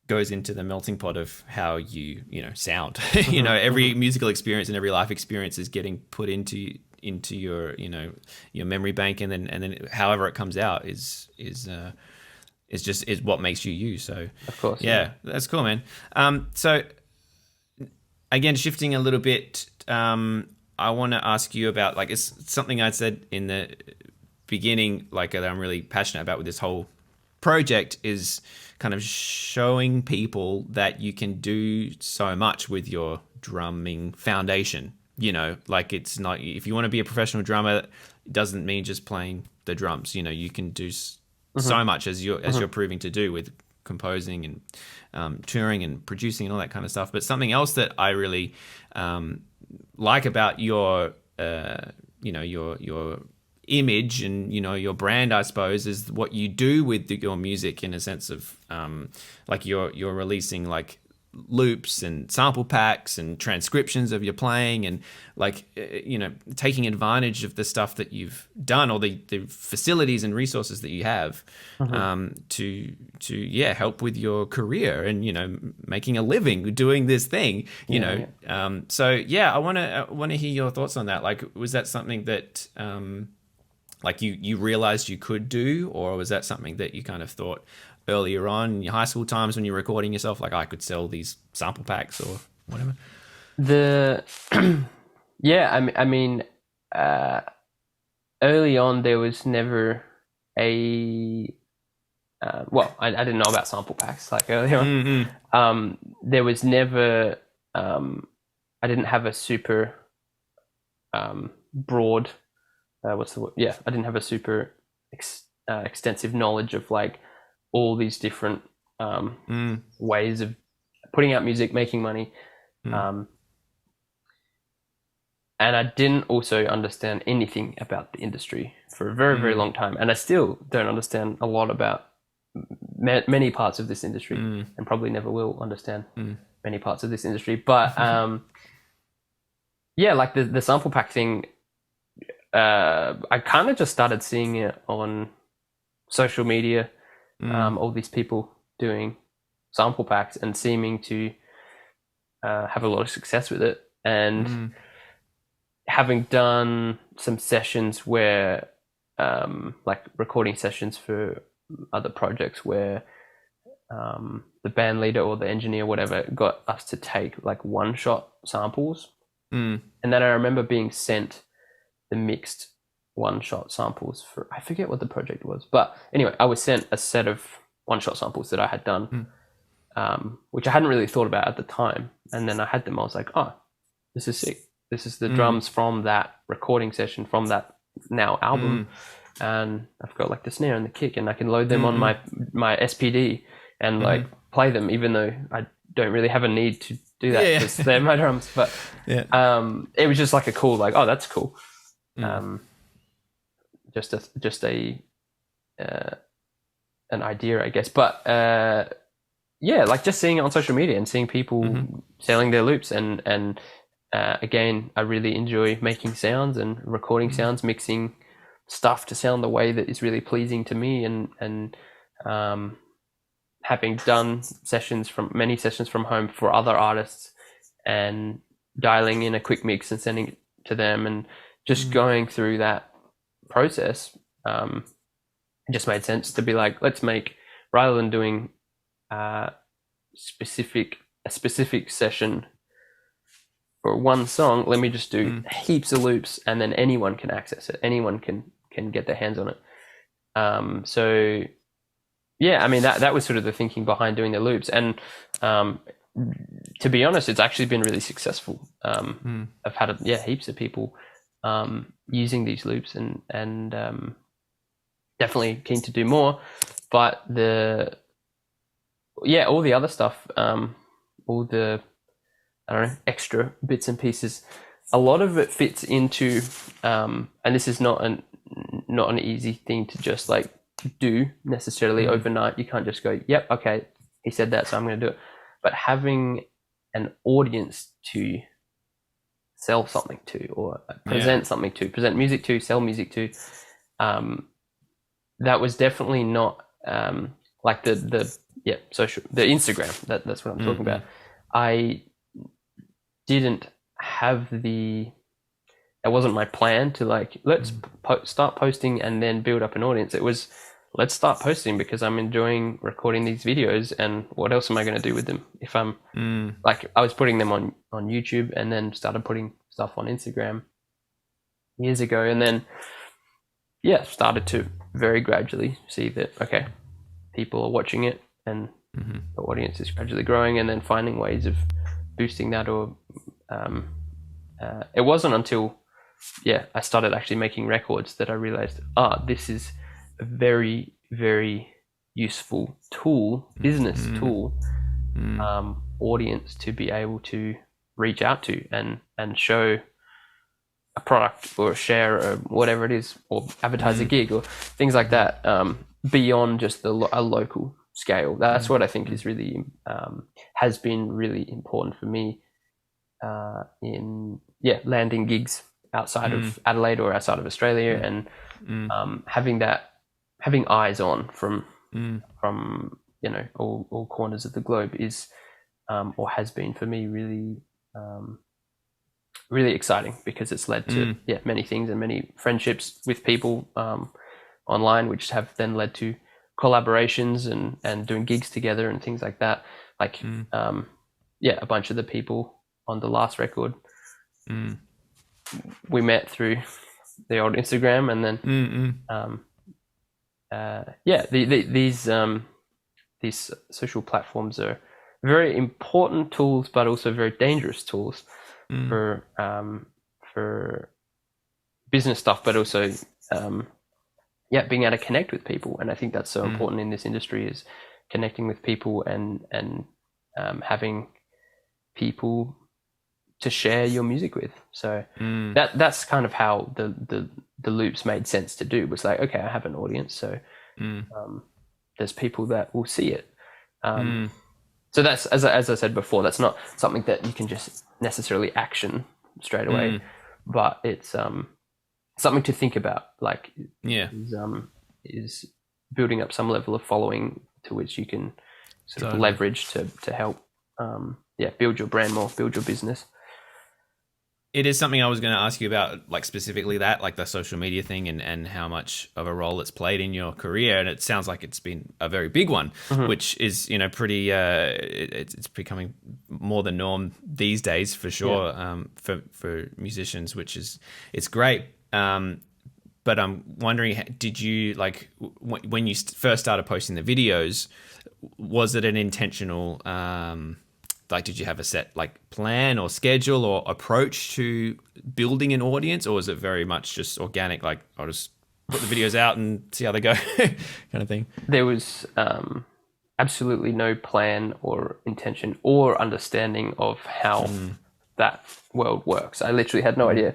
goes into the melting pot of how you sound. Every musical experience and every life experience is getting put into your your memory bank, and then however it comes out is what makes you. So of course, that's cool, man. So again, shifting a little bit, I want to ask you about, like, it's something I said in the beginning, like, that I'm really passionate about with this whole project, is kind of showing people that you can do so much with your drumming foundation. Like, it's not, if you want to be a professional drummer, it doesn't mean just playing the drums. You can do so much as you're proving to do with composing and touring and producing and all that kind of stuff. But something else that I really like about your your image and your brand, I suppose, is what you do with your music, in a sense of like you're releasing like loops and sample packs and transcriptions of your playing, and like taking advantage of the stuff that you've done, or the facilities and resources that you have to help with your career and making a living doing this thing. So I want to hear your thoughts on that. Like, was that something that like you realized you could do, or was that something that you kind of thought earlier on in your high school times when you're recording yourself, like, I could sell these sample packs or whatever? I mean, early on there was never a I didn't know about sample packs like earlier on. There was never I didn't have a super broad what's the word? I didn't have a super extensive knowledge of like all these different ways of putting out music, making money. And I didn't also understand anything about the industry for a very, very long time. And I still don't understand a lot about many parts of this industry, and probably never will understand many parts of this industry. But like the sample pack thing, I kind of just started seeing it on social media. All these people doing sample packs and seeming to have a lot of success with it, and having done some sessions where like recording sessions for other projects where the band leader or the engineer, whatever, got us to take like one-shot samples, and then I remember being sent the mixed one-shot samples for, I forget what the project was, but anyway, I was sent a set of one-shot samples that I had done, which I hadn't really thought about at the time. And then I had them. I was like, oh, this is sick. This is the drums from that recording session from that now album, and I've got like the snare and the kick, and I can load them on my SPD and like play them, even though I don't really have a need to do that because they're my drums. But it was just like a cool, like, oh, that's cool. Just an idea, I guess. But like just seeing it on social media and seeing people selling their loops and again, I really enjoy making sounds and recording sounds, mixing stuff to sound the way that is really pleasing to me, and having done many sessions from home for other artists, and dialing in a quick mix and sending it to them, and just going through that process, it just made sense to be like, let's make, rather than doing a specific session for one song, let me just do heaps of loops, and then anyone can access it. Anyone can get their hands on it. So yeah, I mean, that was sort of the thinking behind doing the loops. And to be honest, it's actually been really successful. I've had heaps of people using these loops, and definitely keen to do more. But all the other stuff, all the, I don't know, extra bits and pieces, a lot of it fits into, and this is not an easy thing to just like do necessarily overnight. You can't just go, yep, okay, he said that, so I'm going to do it. But having an audience to sell something to, or present something to, present music to, sell music to, that was definitely not like the Instagram. That's what I'm talking about. I didn't have that wasn't my plan to like, let's start posting and then build up an audience. It was, let's start posting because I'm enjoying recording these videos, and what else am I going to do with them? If I'm like, I was putting them on YouTube, and then started putting stuff on Instagram years ago, and then started to very gradually see that, okay, people are watching it, and the audience is gradually growing, and then finding ways of boosting that. Or it wasn't until I started actually making records that I realized, this is a very, very useful tool, business tool, audience to be able to reach out to and show a product or share or whatever it is, or advertise a gig or things like that, beyond just a local scale. That's what I think is really has been really important for me in landing gigs outside of Adelaide or outside of Australia, and having eyes on from all corners of the globe is or has been for me really really exciting, because it's led to many things and many friendships with people online, which have then led to collaborations and doing gigs together and things like that. Like a bunch of the people on the last record we met through the old Instagram, and then these social platforms are very important tools, but also very dangerous tools for business stuff, but also being able to connect with people. And I think that's so important in this industry, is connecting with people and having people to share your music with. So that's kind of how the loops made sense to do. Was like, okay, I have an audience, so there's people that will see it. So that's, as I said before, that's not something that you can just necessarily action straight away, but it's something to think about. Like, is building up some level of following to which you can sort of leverage to help build your brand more, build your business. It is something I was going to ask you about, like specifically that, like the social media thing, and how much of a role it's played in your career. And it sounds like it's been a very big one, which is, pretty, it's becoming more the norm these days for sure, for musicians, it's great. But I'm wondering, did you, like, when you first started posting the videos, was it an intentional, like, did you have a set like plan or schedule or approach to building an audience, or was it very much just organic, like, I'll just put the videos out and see how they go kind of thing? There was absolutely no plan or intention or understanding of how that world works. I literally had no idea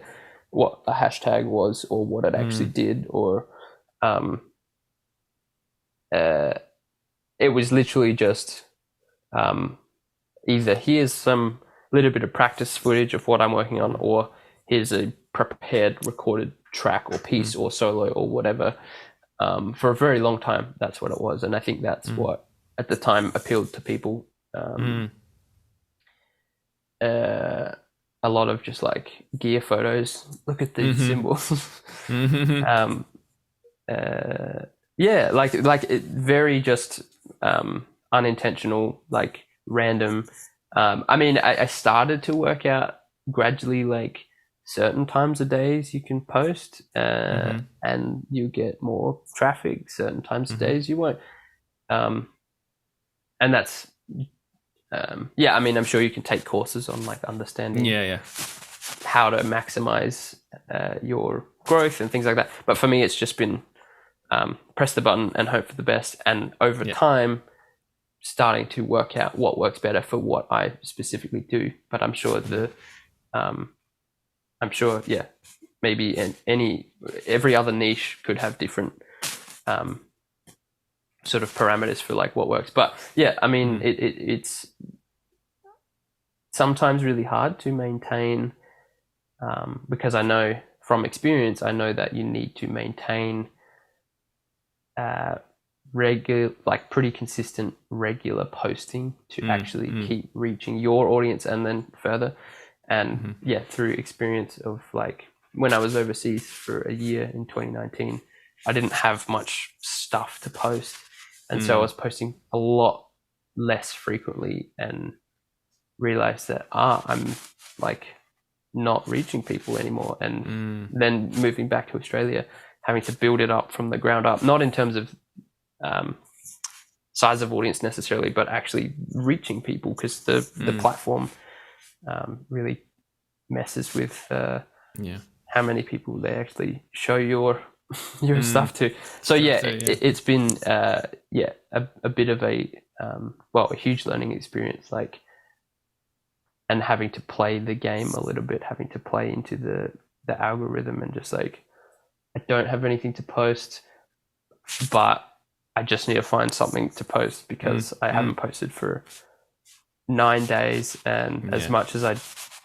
what a hashtag was or what it actually did, or it was literally just either here's some little bit of practice footage of what I'm working on, or here's a prepared recorded track or piece or solo or whatever. For a very long time, that's what it was. And I think that's what at the time appealed to people. A lot of just like gear photos. Look at these symbols. Yeah, like it very just unintentional, like random. I mean, I started to work out gradually, like certain times of days you can post and you get more traffic. Certain times of days you won't. And that's yeah. I mean, I'm sure you can take courses on like understanding how to maximize your growth and things like that. But for me, it's just been press the button and hope for the best. And over time, starting to work out what works better for what I specifically do. But I'm sure maybe every other niche could have different sort of parameters for like what works. But yeah, I mean, it's sometimes really hard to maintain because I know from experience, I know that you need to maintain regular, like pretty consistent regular posting to actually keep reaching your audience and then further. And yeah, through experience of like when I was overseas for a year in 2019, I didn't have much stuff to post. And so I was posting a lot less frequently and realized that, I'm like not reaching people anymore. And then moving back to Australia, having to build it up from the ground up, not in terms of size of audience necessarily, but actually reaching people, because the platform really messes with how many people they actually show your stuff to. So it's been a bit of a huge learning experience, like, and having to play the game a little bit, having to play into the algorithm, and just like, I don't have anything to post, but I just need to find something to post because I haven't posted for 9 days, and as much as I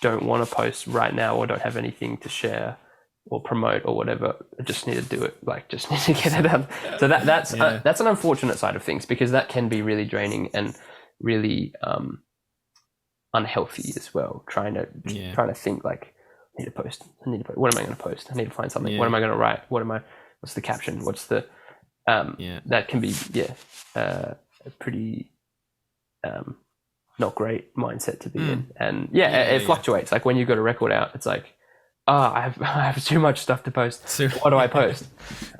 don't want to post right now or don't have anything to share or promote or whatever, I just need to do it, like just need to get it out. So that's an unfortunate side of things, because that can be really draining and really unhealthy as well, trying to think like, I need to post, what am I going to post, I need to find something, what am I going to write, what's the caption, what's the that can be a pretty not great mindset to be in. And it fluctuates. Like when you got a record out, it's like, I have too much stuff to post. What do I post?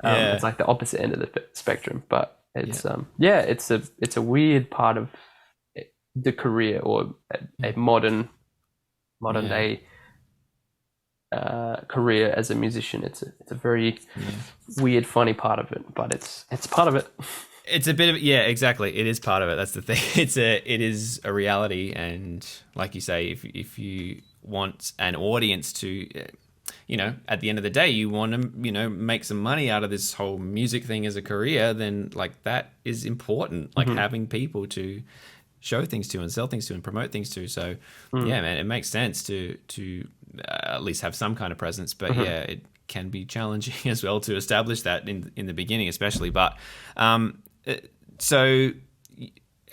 It's like the opposite end of the spectrum. But it's it's a weird part of the career, or a modern day career as a musician. It's a very weird, funny part of it, but it's part of it. It's a bit of exactly. It is part of it. That's the thing. It is a reality, and like you say, if you want an audience to, at the end of the day, you want to, make some money out of this whole music thing as a career, then like that is important. Like having people to show things to and sell things to and promote things to. So yeah, man, it makes sense to at least have some kind of presence. But it can be challenging as well to establish that in the beginning, especially. But so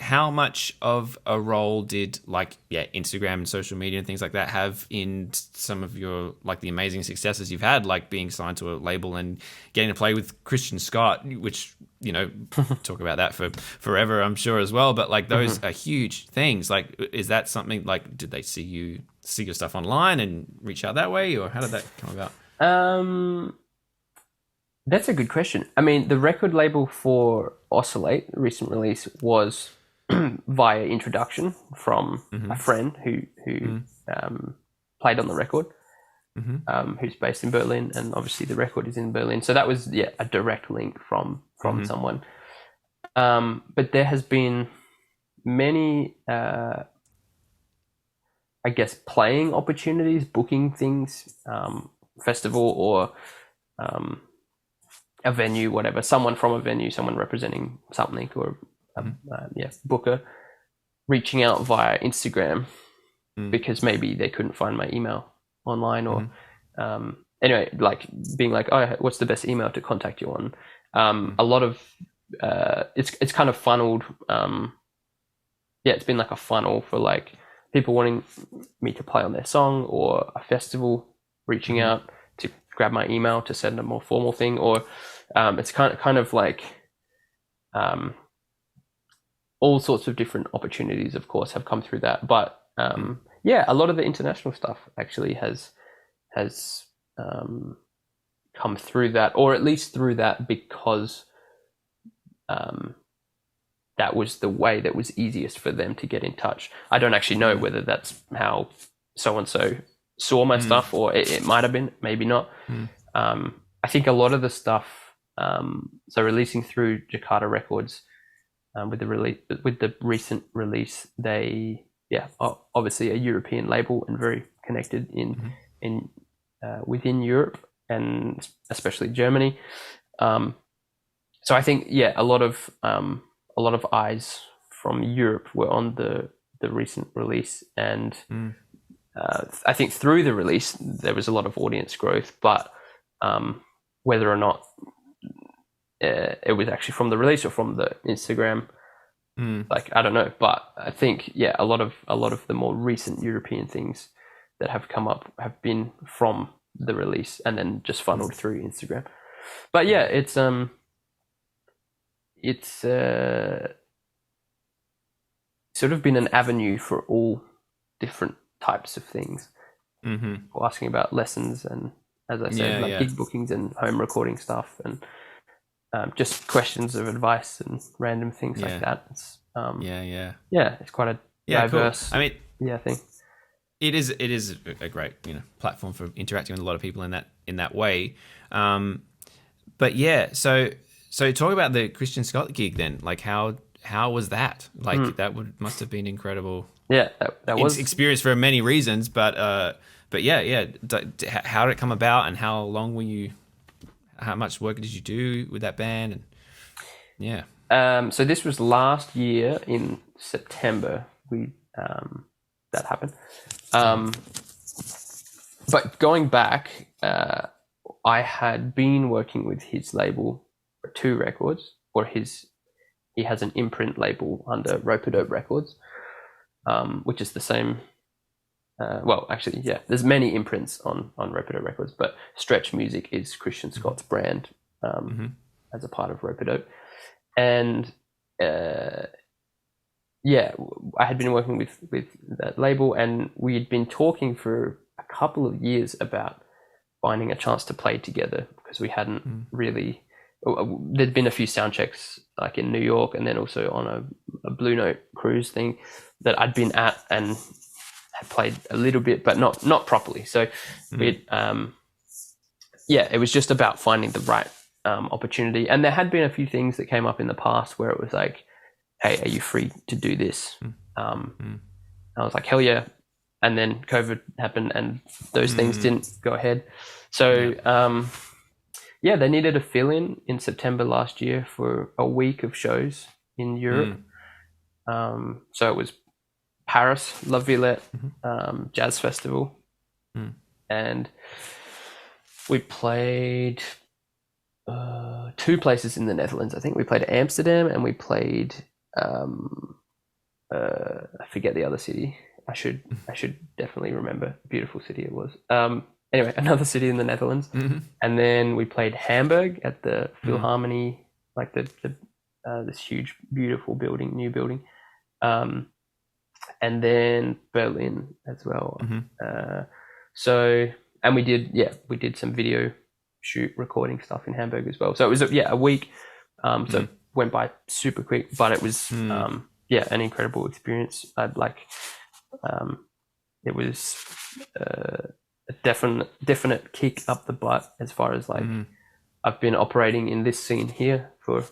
how much of a role did Instagram and social media and things like that have in some of your, like, the amazing successes you've had, like being signed to a label and getting to play with Christian Scott, which, talk about that for forever, I'm sure, as well. But like those are huge things. Like, is that something, like, did they see your stuff online and reach out that way, or how did that come about? That's a good question. I mean, the record label for Oscillate, recent release, was via introduction from a friend who played on the record, who's based in Berlin, and obviously the record is in Berlin. So that was a direct link from someone. But there has been many, I guess, playing opportunities, booking things, festival or a venue, whatever, someone from a venue, someone representing something, or booker reaching out via Instagram because maybe they couldn't find my email online, or anyway, like being like, oh, what's the best email to contact you on? A lot of it's kind of funneled. It's been like a funnel for like people wanting me to play on their song, or a festival reaching out to grab my email to send a more formal thing, or it's kind of like all sorts of different opportunities, of course, have come through that. But a lot of the international stuff actually has come through that, or at least through that, because that was the way that was easiest for them to get in touch. I don't actually know whether that's how so-and-so saw my stuff, or it might have been, maybe not. I think a lot of the stuff, so releasing through Jakarta Records, with the recent release, they obviously a European label and very connected in within Europe, and especially Germany. So I think a lot of eyes from Europe were on the recent release, and I think through the release there was a lot of audience growth, but whether or not it was actually from the release or from the Instagram, like I don't know. But I think a lot of the more recent European things that have come up have been from the release and then just funneled through Instagram. But it's sort of been an avenue for all different types of things. Asking about lessons, and as I said, gig bookings and home recording stuff, and just questions of advice and random things like that. It's it's quite a diverse cool. I mean, thing. It is a great platform for interacting with a lot of people in that way. But so talk about the Christian Scott gig then. Like how was that? Like that must have been incredible. Yeah, that was experience for many reasons, but how did it come about, and how long were you? How much work did you do with that band? And so this was last year in September. That happened. But going back, I had been working with his label for 2 records, or he has an imprint label under Rope-A-Dope Records, which is the same. There's many imprints on Rope-A-Dope Records, but Stretch Music is Christian Scott's brand as a part of Rope-A-Dope. And I had been working with that label, and we had been talking for a couple of years about finding a chance to play together, because we hadn't really. There'd been a few sound checks like in New York, and then also on a Blue Note cruise thing that I'd been at and had played a little bit, but not properly. So it was just about finding the right opportunity. And there had been a few things that came up in the past where it was like, hey, are you free to do this? I was like, hell yeah. And then COVID happened, and those things didn't go ahead. So they needed a fill-in September last year for a week of shows in Europe. So it was Paris, La Villette, Jazz Festival, and we played 2 places in the Netherlands. I think we played Amsterdam, and we played I forget the other city. I should definitely remember. Beautiful city it was. Anyway, another city in the Netherlands, and then we played Hamburg at the Philharmonie, like the this huge, beautiful building, new building, and then Berlin as well. And we did some video shoot recording stuff in Hamburg as well. So it was a week. So it went by super quick, but it was an incredible experience. It was a definite kick up the butt, as far as like I've been operating in this scene here for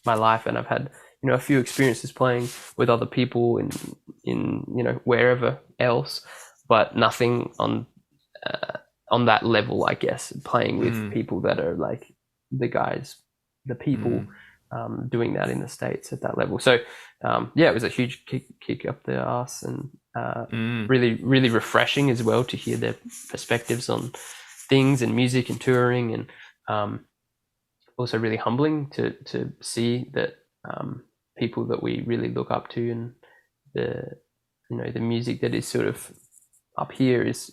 my life, and I've had a few experiences playing with other people in wherever else, but nothing on that level, I guess, playing with people that are like the people doing that in the States at that level. So it was a huge kick up the arse, and really, really refreshing as well to hear their perspectives on things and music and touring, and also really humbling to see that people that we really look up to, and the music that is sort of up here is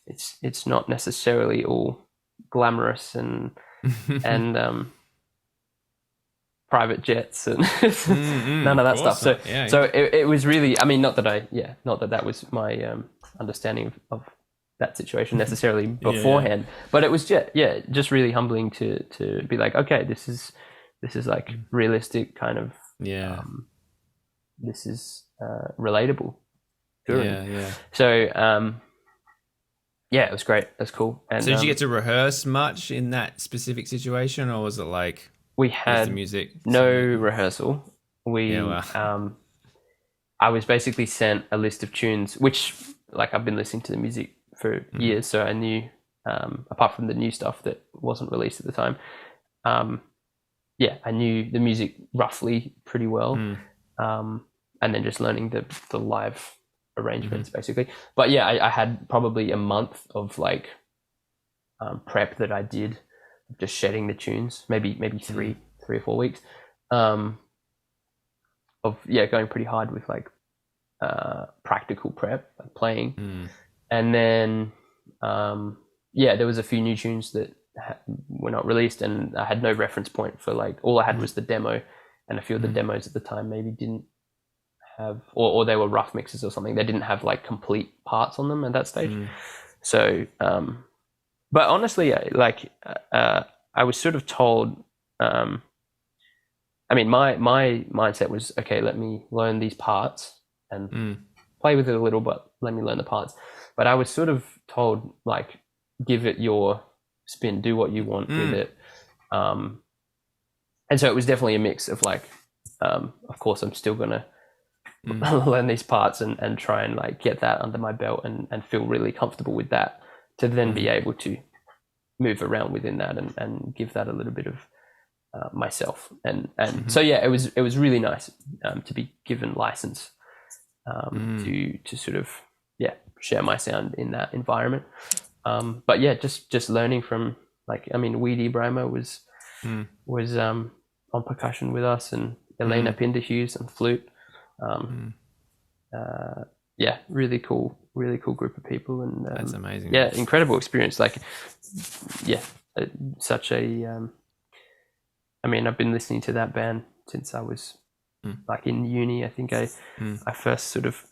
it's not necessarily all glamorous and private jets and none of that stuff. So it was really, I mean, not that was my understanding of that situation necessarily beforehand, but it was just really humbling to be like, okay, this is like realistic kind of, this is relatable touring. So it was great. That's cool. And so did you get to rehearse much in that specific situation, or was it like we had the music no rehearsal? I was basically sent a list of tunes, which, like, I've been listening to the music for years, so I knew, apart from the new stuff that wasn't released at the time, I knew the music roughly pretty well, and then just learning the live arrangements basically. But I had probably a month of like prep that I did, just shedding the tunes, maybe 3 or 4 weeks of going pretty hard with like practical prep, like playing. And then there was a few new tunes that were not released, and I had no reference point for, like, all I had was the demo, and a few of the demos at the time maybe didn't have, or they were rough mixes or something. They didn't have like complete parts on them at that stage. So but honestly, I was sort of told, I mean, my mindset was, okay, let me learn these parts and play with it a little, but let me learn the parts. But I was sort of told, like, give it your spin, do what you want with it. And so it was definitely a mix of like, of course I'm still gonna learn these parts and try and like get that under my belt and feel really comfortable with that, to then be able to move around within that and give that a little bit of myself. And so it was really nice to be given license to sort of share my sound in that environment. But just learning from, like, I mean, Weedy Brimo was on percussion with us, and Elena Pinderhughes on flute. Really cool group of people, and that's amazing. Incredible experience. Like, such a I mean, I've been listening to that band since I was like in uni. I think I first sort of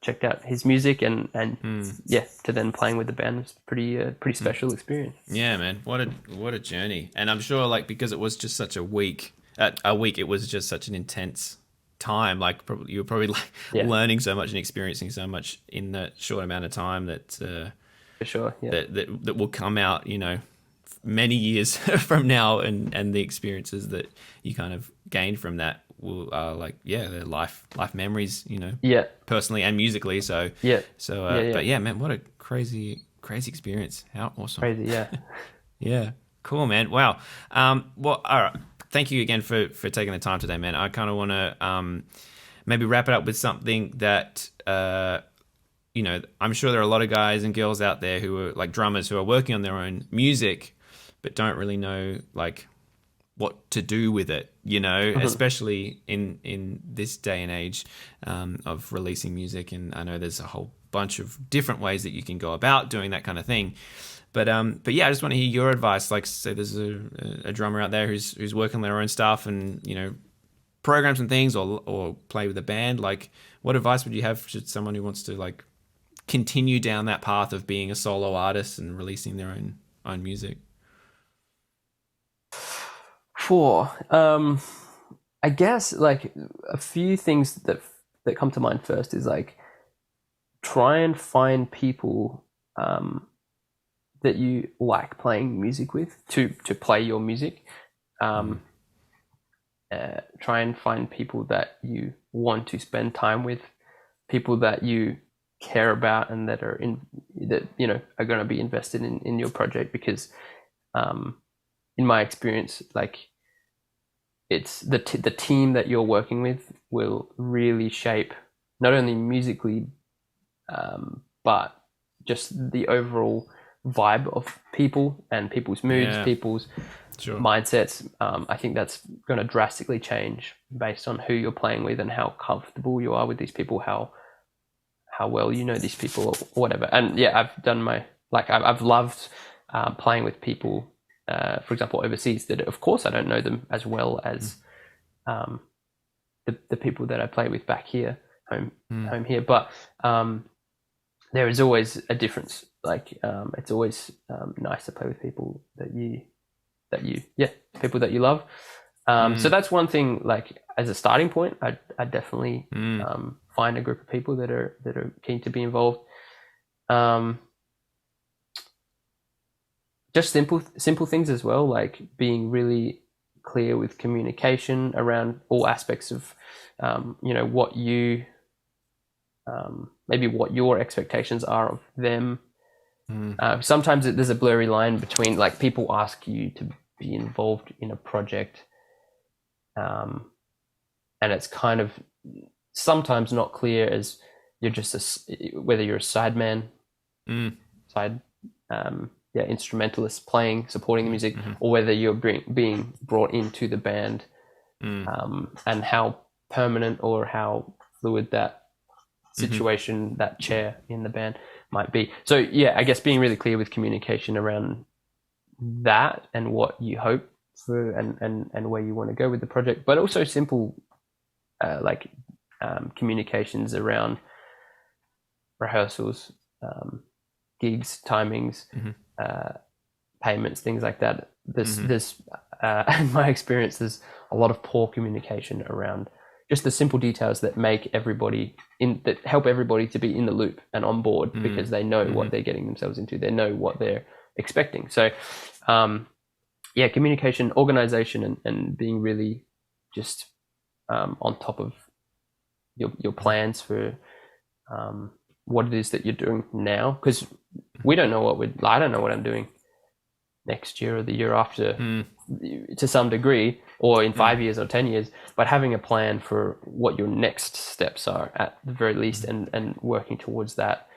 checked out his music, and to then playing with the band was pretty special experience. Yeah, man, what a journey. And I'm sure, like, because it was just such a week, it was just such an intense time. Like, you were probably like learning so much and experiencing so much in that short amount of time that for sure, that will come out, many years from now, and the experiences that you kind of gained from that will they're life memories, personally and musically. So but yeah, man, what a crazy experience. How awesome. Crazy. Yeah, cool, man. Wow. Well, all right, thank you again for taking the time today, man. I kind of want to maybe wrap it up with something that I'm sure there are a lot of guys and girls out there who are like drummers who are working on their own music but don't really know like what to do with it, especially in this day and age of releasing music. And I know there's a whole bunch of different ways that you can go about doing that kind of thing. But yeah, I just want to hear your advice. Like, say there's a drummer out there who's working on their own stuff and, programs and things, or play with a band. Like, what advice would you have to someone who wants to like continue down that path of being a solo artist and releasing their own music? I guess like a few things that come to mind first is like, try and find people that you like playing music with to play your music. Try and find people that you want to spend time with, people that you care about and that are are going to be invested in your project, because in my experience, like, it's the team that you're working with will really shape not only musically, but just the overall vibe of people and people's moods, people's mindsets. I think that's going to drastically change based on who you're playing with and how comfortable you are with these people, how well you know these people or whatever. And yeah, I've done I've loved playing with people, for example, overseas, that of course I don't know them as well as the people that I play with back here, home here. But there is always a difference. It's always nice to play with people people that you love. So that's one thing, as a starting point, I definitely find a group of people that are keen to be involved. Just simple things as well, like being really clear with communication around all aspects of what you maybe what your expectations are of them. Sometimes there's a blurry line between people ask you to be involved in a project, and it's kind of sometimes not clear as you're just whether you're a sideman, instrumentalist playing, supporting the music, or whether you're being brought into the band, and how permanent or how fluid that situation, that chair in the band might be. So yeah, I guess being really clear with communication around that and what you hope for and where you want to go with the project, but also simple communications around rehearsals, gigs, timings, payments, things like that. There's in my experience, there's a lot of poor communication around just the simple details that make that help everybody to be in the loop and on board, because they know what they're getting themselves into. They know what they're expecting. So, communication, organization, and being really just on top of your plans for what it is that you're doing now, because we don't know I don't know what I'm doing next year or the year after, to some degree, or in 5 years or 10 years, but having a plan for what your next steps are at the very least, and working towards that,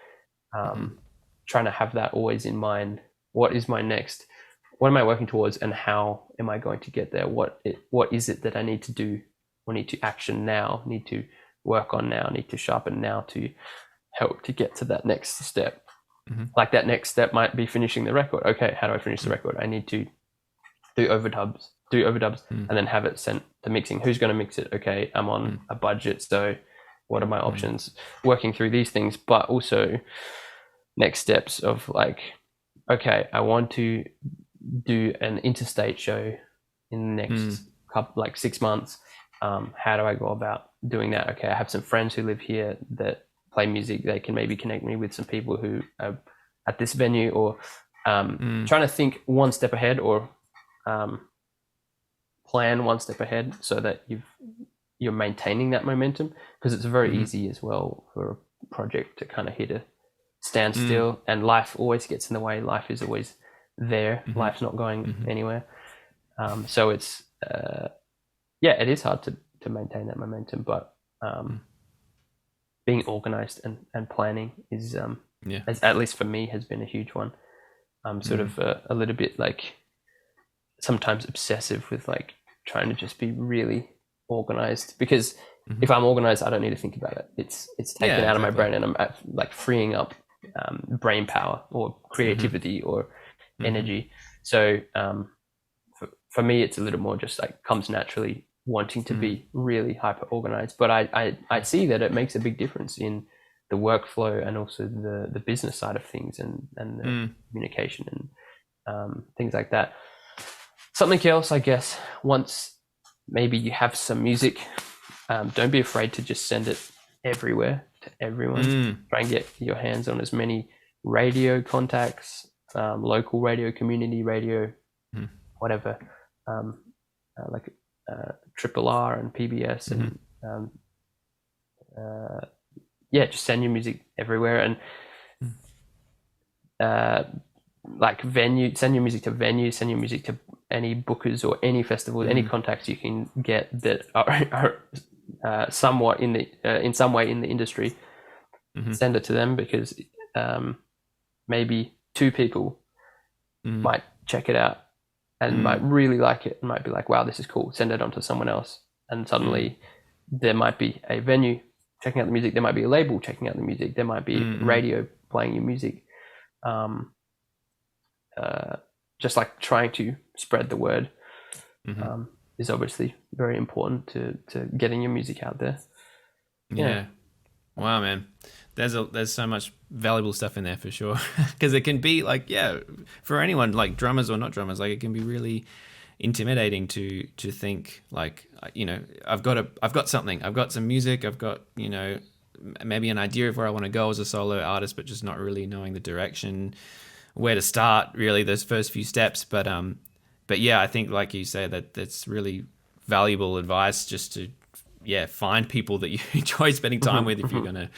trying to have that always in mind. What am I working towards, and how am I going to get there? What is it that I need to do, or need to action now, need to work on now, need to sharpen now to help to get to that next step. Like that next step might be finishing the record. Okay, how do I finish the record? I need to do overdubs, and then have it sent to mixing. Who's going to mix it? Okay, I'm on a budget, so what are my options? Working through these things, but also next steps of okay, I want to do an interstate show in the next couple 6 months. How do I go about doing that? Okay, I have some friends who live here that play music. They can maybe connect me with some people who are at this venue, or trying to think one step ahead, or plan one step ahead, so that you're maintaining that momentum, because it's very easy as well for a project to kind of hit a standstill, and life always gets in the way. Life is always there. Life's not going anywhere. So it's it is hard to maintain that momentum, but being organized and planning is at least for me, has been a huge one. I'm sort of a little bit sometimes obsessive with trying to just be really organized, because if I'm organized, I don't need to think about it. It's taken out of my brain, and I'm freeing up brain power or creativity or energy. So for me, it's a little more just comes naturally, wanting to be really hyper organized. But I see that it makes a big difference in the workflow, and also the business side of things, and the communication and things like that. Something else, I guess, once maybe you have some music, don't be afraid to just send it everywhere to everyone. Try and get your hands on as many radio contacts, local radio, community radio, whatever, Triple R and PBS, and just send your music everywhere, and send your music to venues, send your music to any bookers or any festival, any contacts you can get that are somewhat in some way in the industry, send it to them, because maybe 2 people might check it out and might really like it and might be like, wow, this is cool. Send it on to someone else. And suddenly there might be a venue checking out the music. There might be a label checking out the music. There might be radio playing your music. Just like trying to spread the word is obviously very important to getting your music out there. Yeah. Wow, man. There's so much valuable stuff in there for sure. Because it can be like, for anyone, like drummers or not drummers, like it can be really intimidating to think like, I've got something, I've got some music, I've got, maybe an idea of where I want to go as a solo artist, but just not really knowing the direction, where to start, really, those first few steps. But yeah, I think like you say, that's really valuable advice, just to find people that you enjoy spending time with if you're going to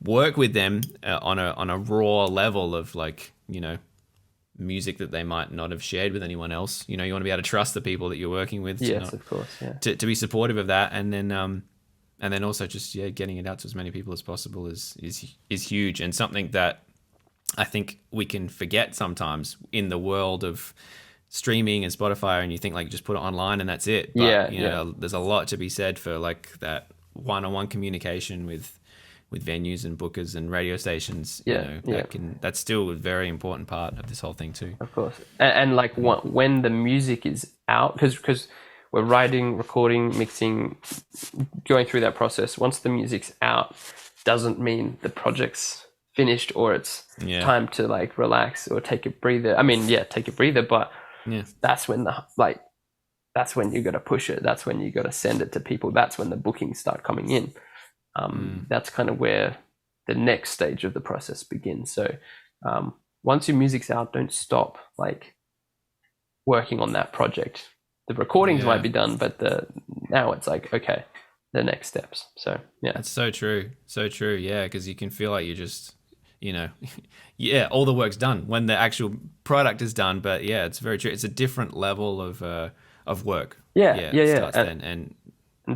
work with them on a raw level of like, music that they might not have shared with anyone else. You want to be able to trust the people that you're working with. Yes, of course. Yeah. To be supportive of that, and then also just getting it out to as many people as possible is huge, and something that I think we can forget sometimes in the world of streaming and Spotify, and you think like just put it online and that's it. But, there's a lot to be said for like that one-on-one communication with venues and bookers and radio stations. That's still a very important part of this whole thing too. Of course. And like when the music is out, because we're writing, recording, mixing, going through that process. Once the music's out, doesn't mean the project's finished or it's time to like relax or take a breather. I mean, take a breather, but that's when that's when you got to push it. That's when you got to send it to people. That's when the bookings start coming in. That's kind of where the next stage of the process begins. So once your music's out, don't stop like working on that project. The recordings might be done, but now it's like, okay, the next steps. So that's so true. Yeah, because you can feel like you're just all the work's done when the actual product is done. But it's very true. It's a different level of work. And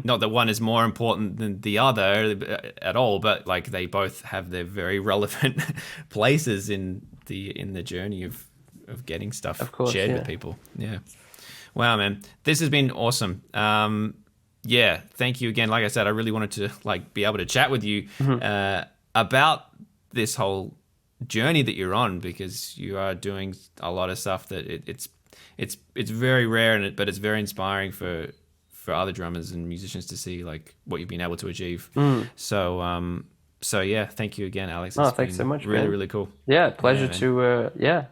not that one is more important than the other at all, but like they both have their very relevant places in the journey of getting stuff shared with people. Yeah. Wow, man, this has been awesome. Thank you again. Like I said, I really wanted to like be able to chat with you about this whole journey that you're on, because you are doing a lot of stuff that it's very rare, but it's very inspiring for other drummers and musicians to see like what you've been able to achieve. So thank you again, Alex. Thanks so much. Really, Ben. really cool. Yeah, pleasure to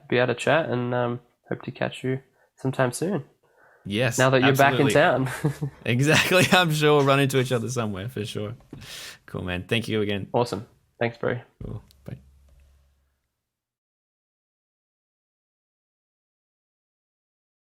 be able to chat, and hope to catch you sometime soon. Yes. Now that you're absolutely. back in town. Exactly. I'm sure we'll run into each other somewhere for sure. Cool, man. Thank you again. Awesome. Thanks, bro. Cool. Bye.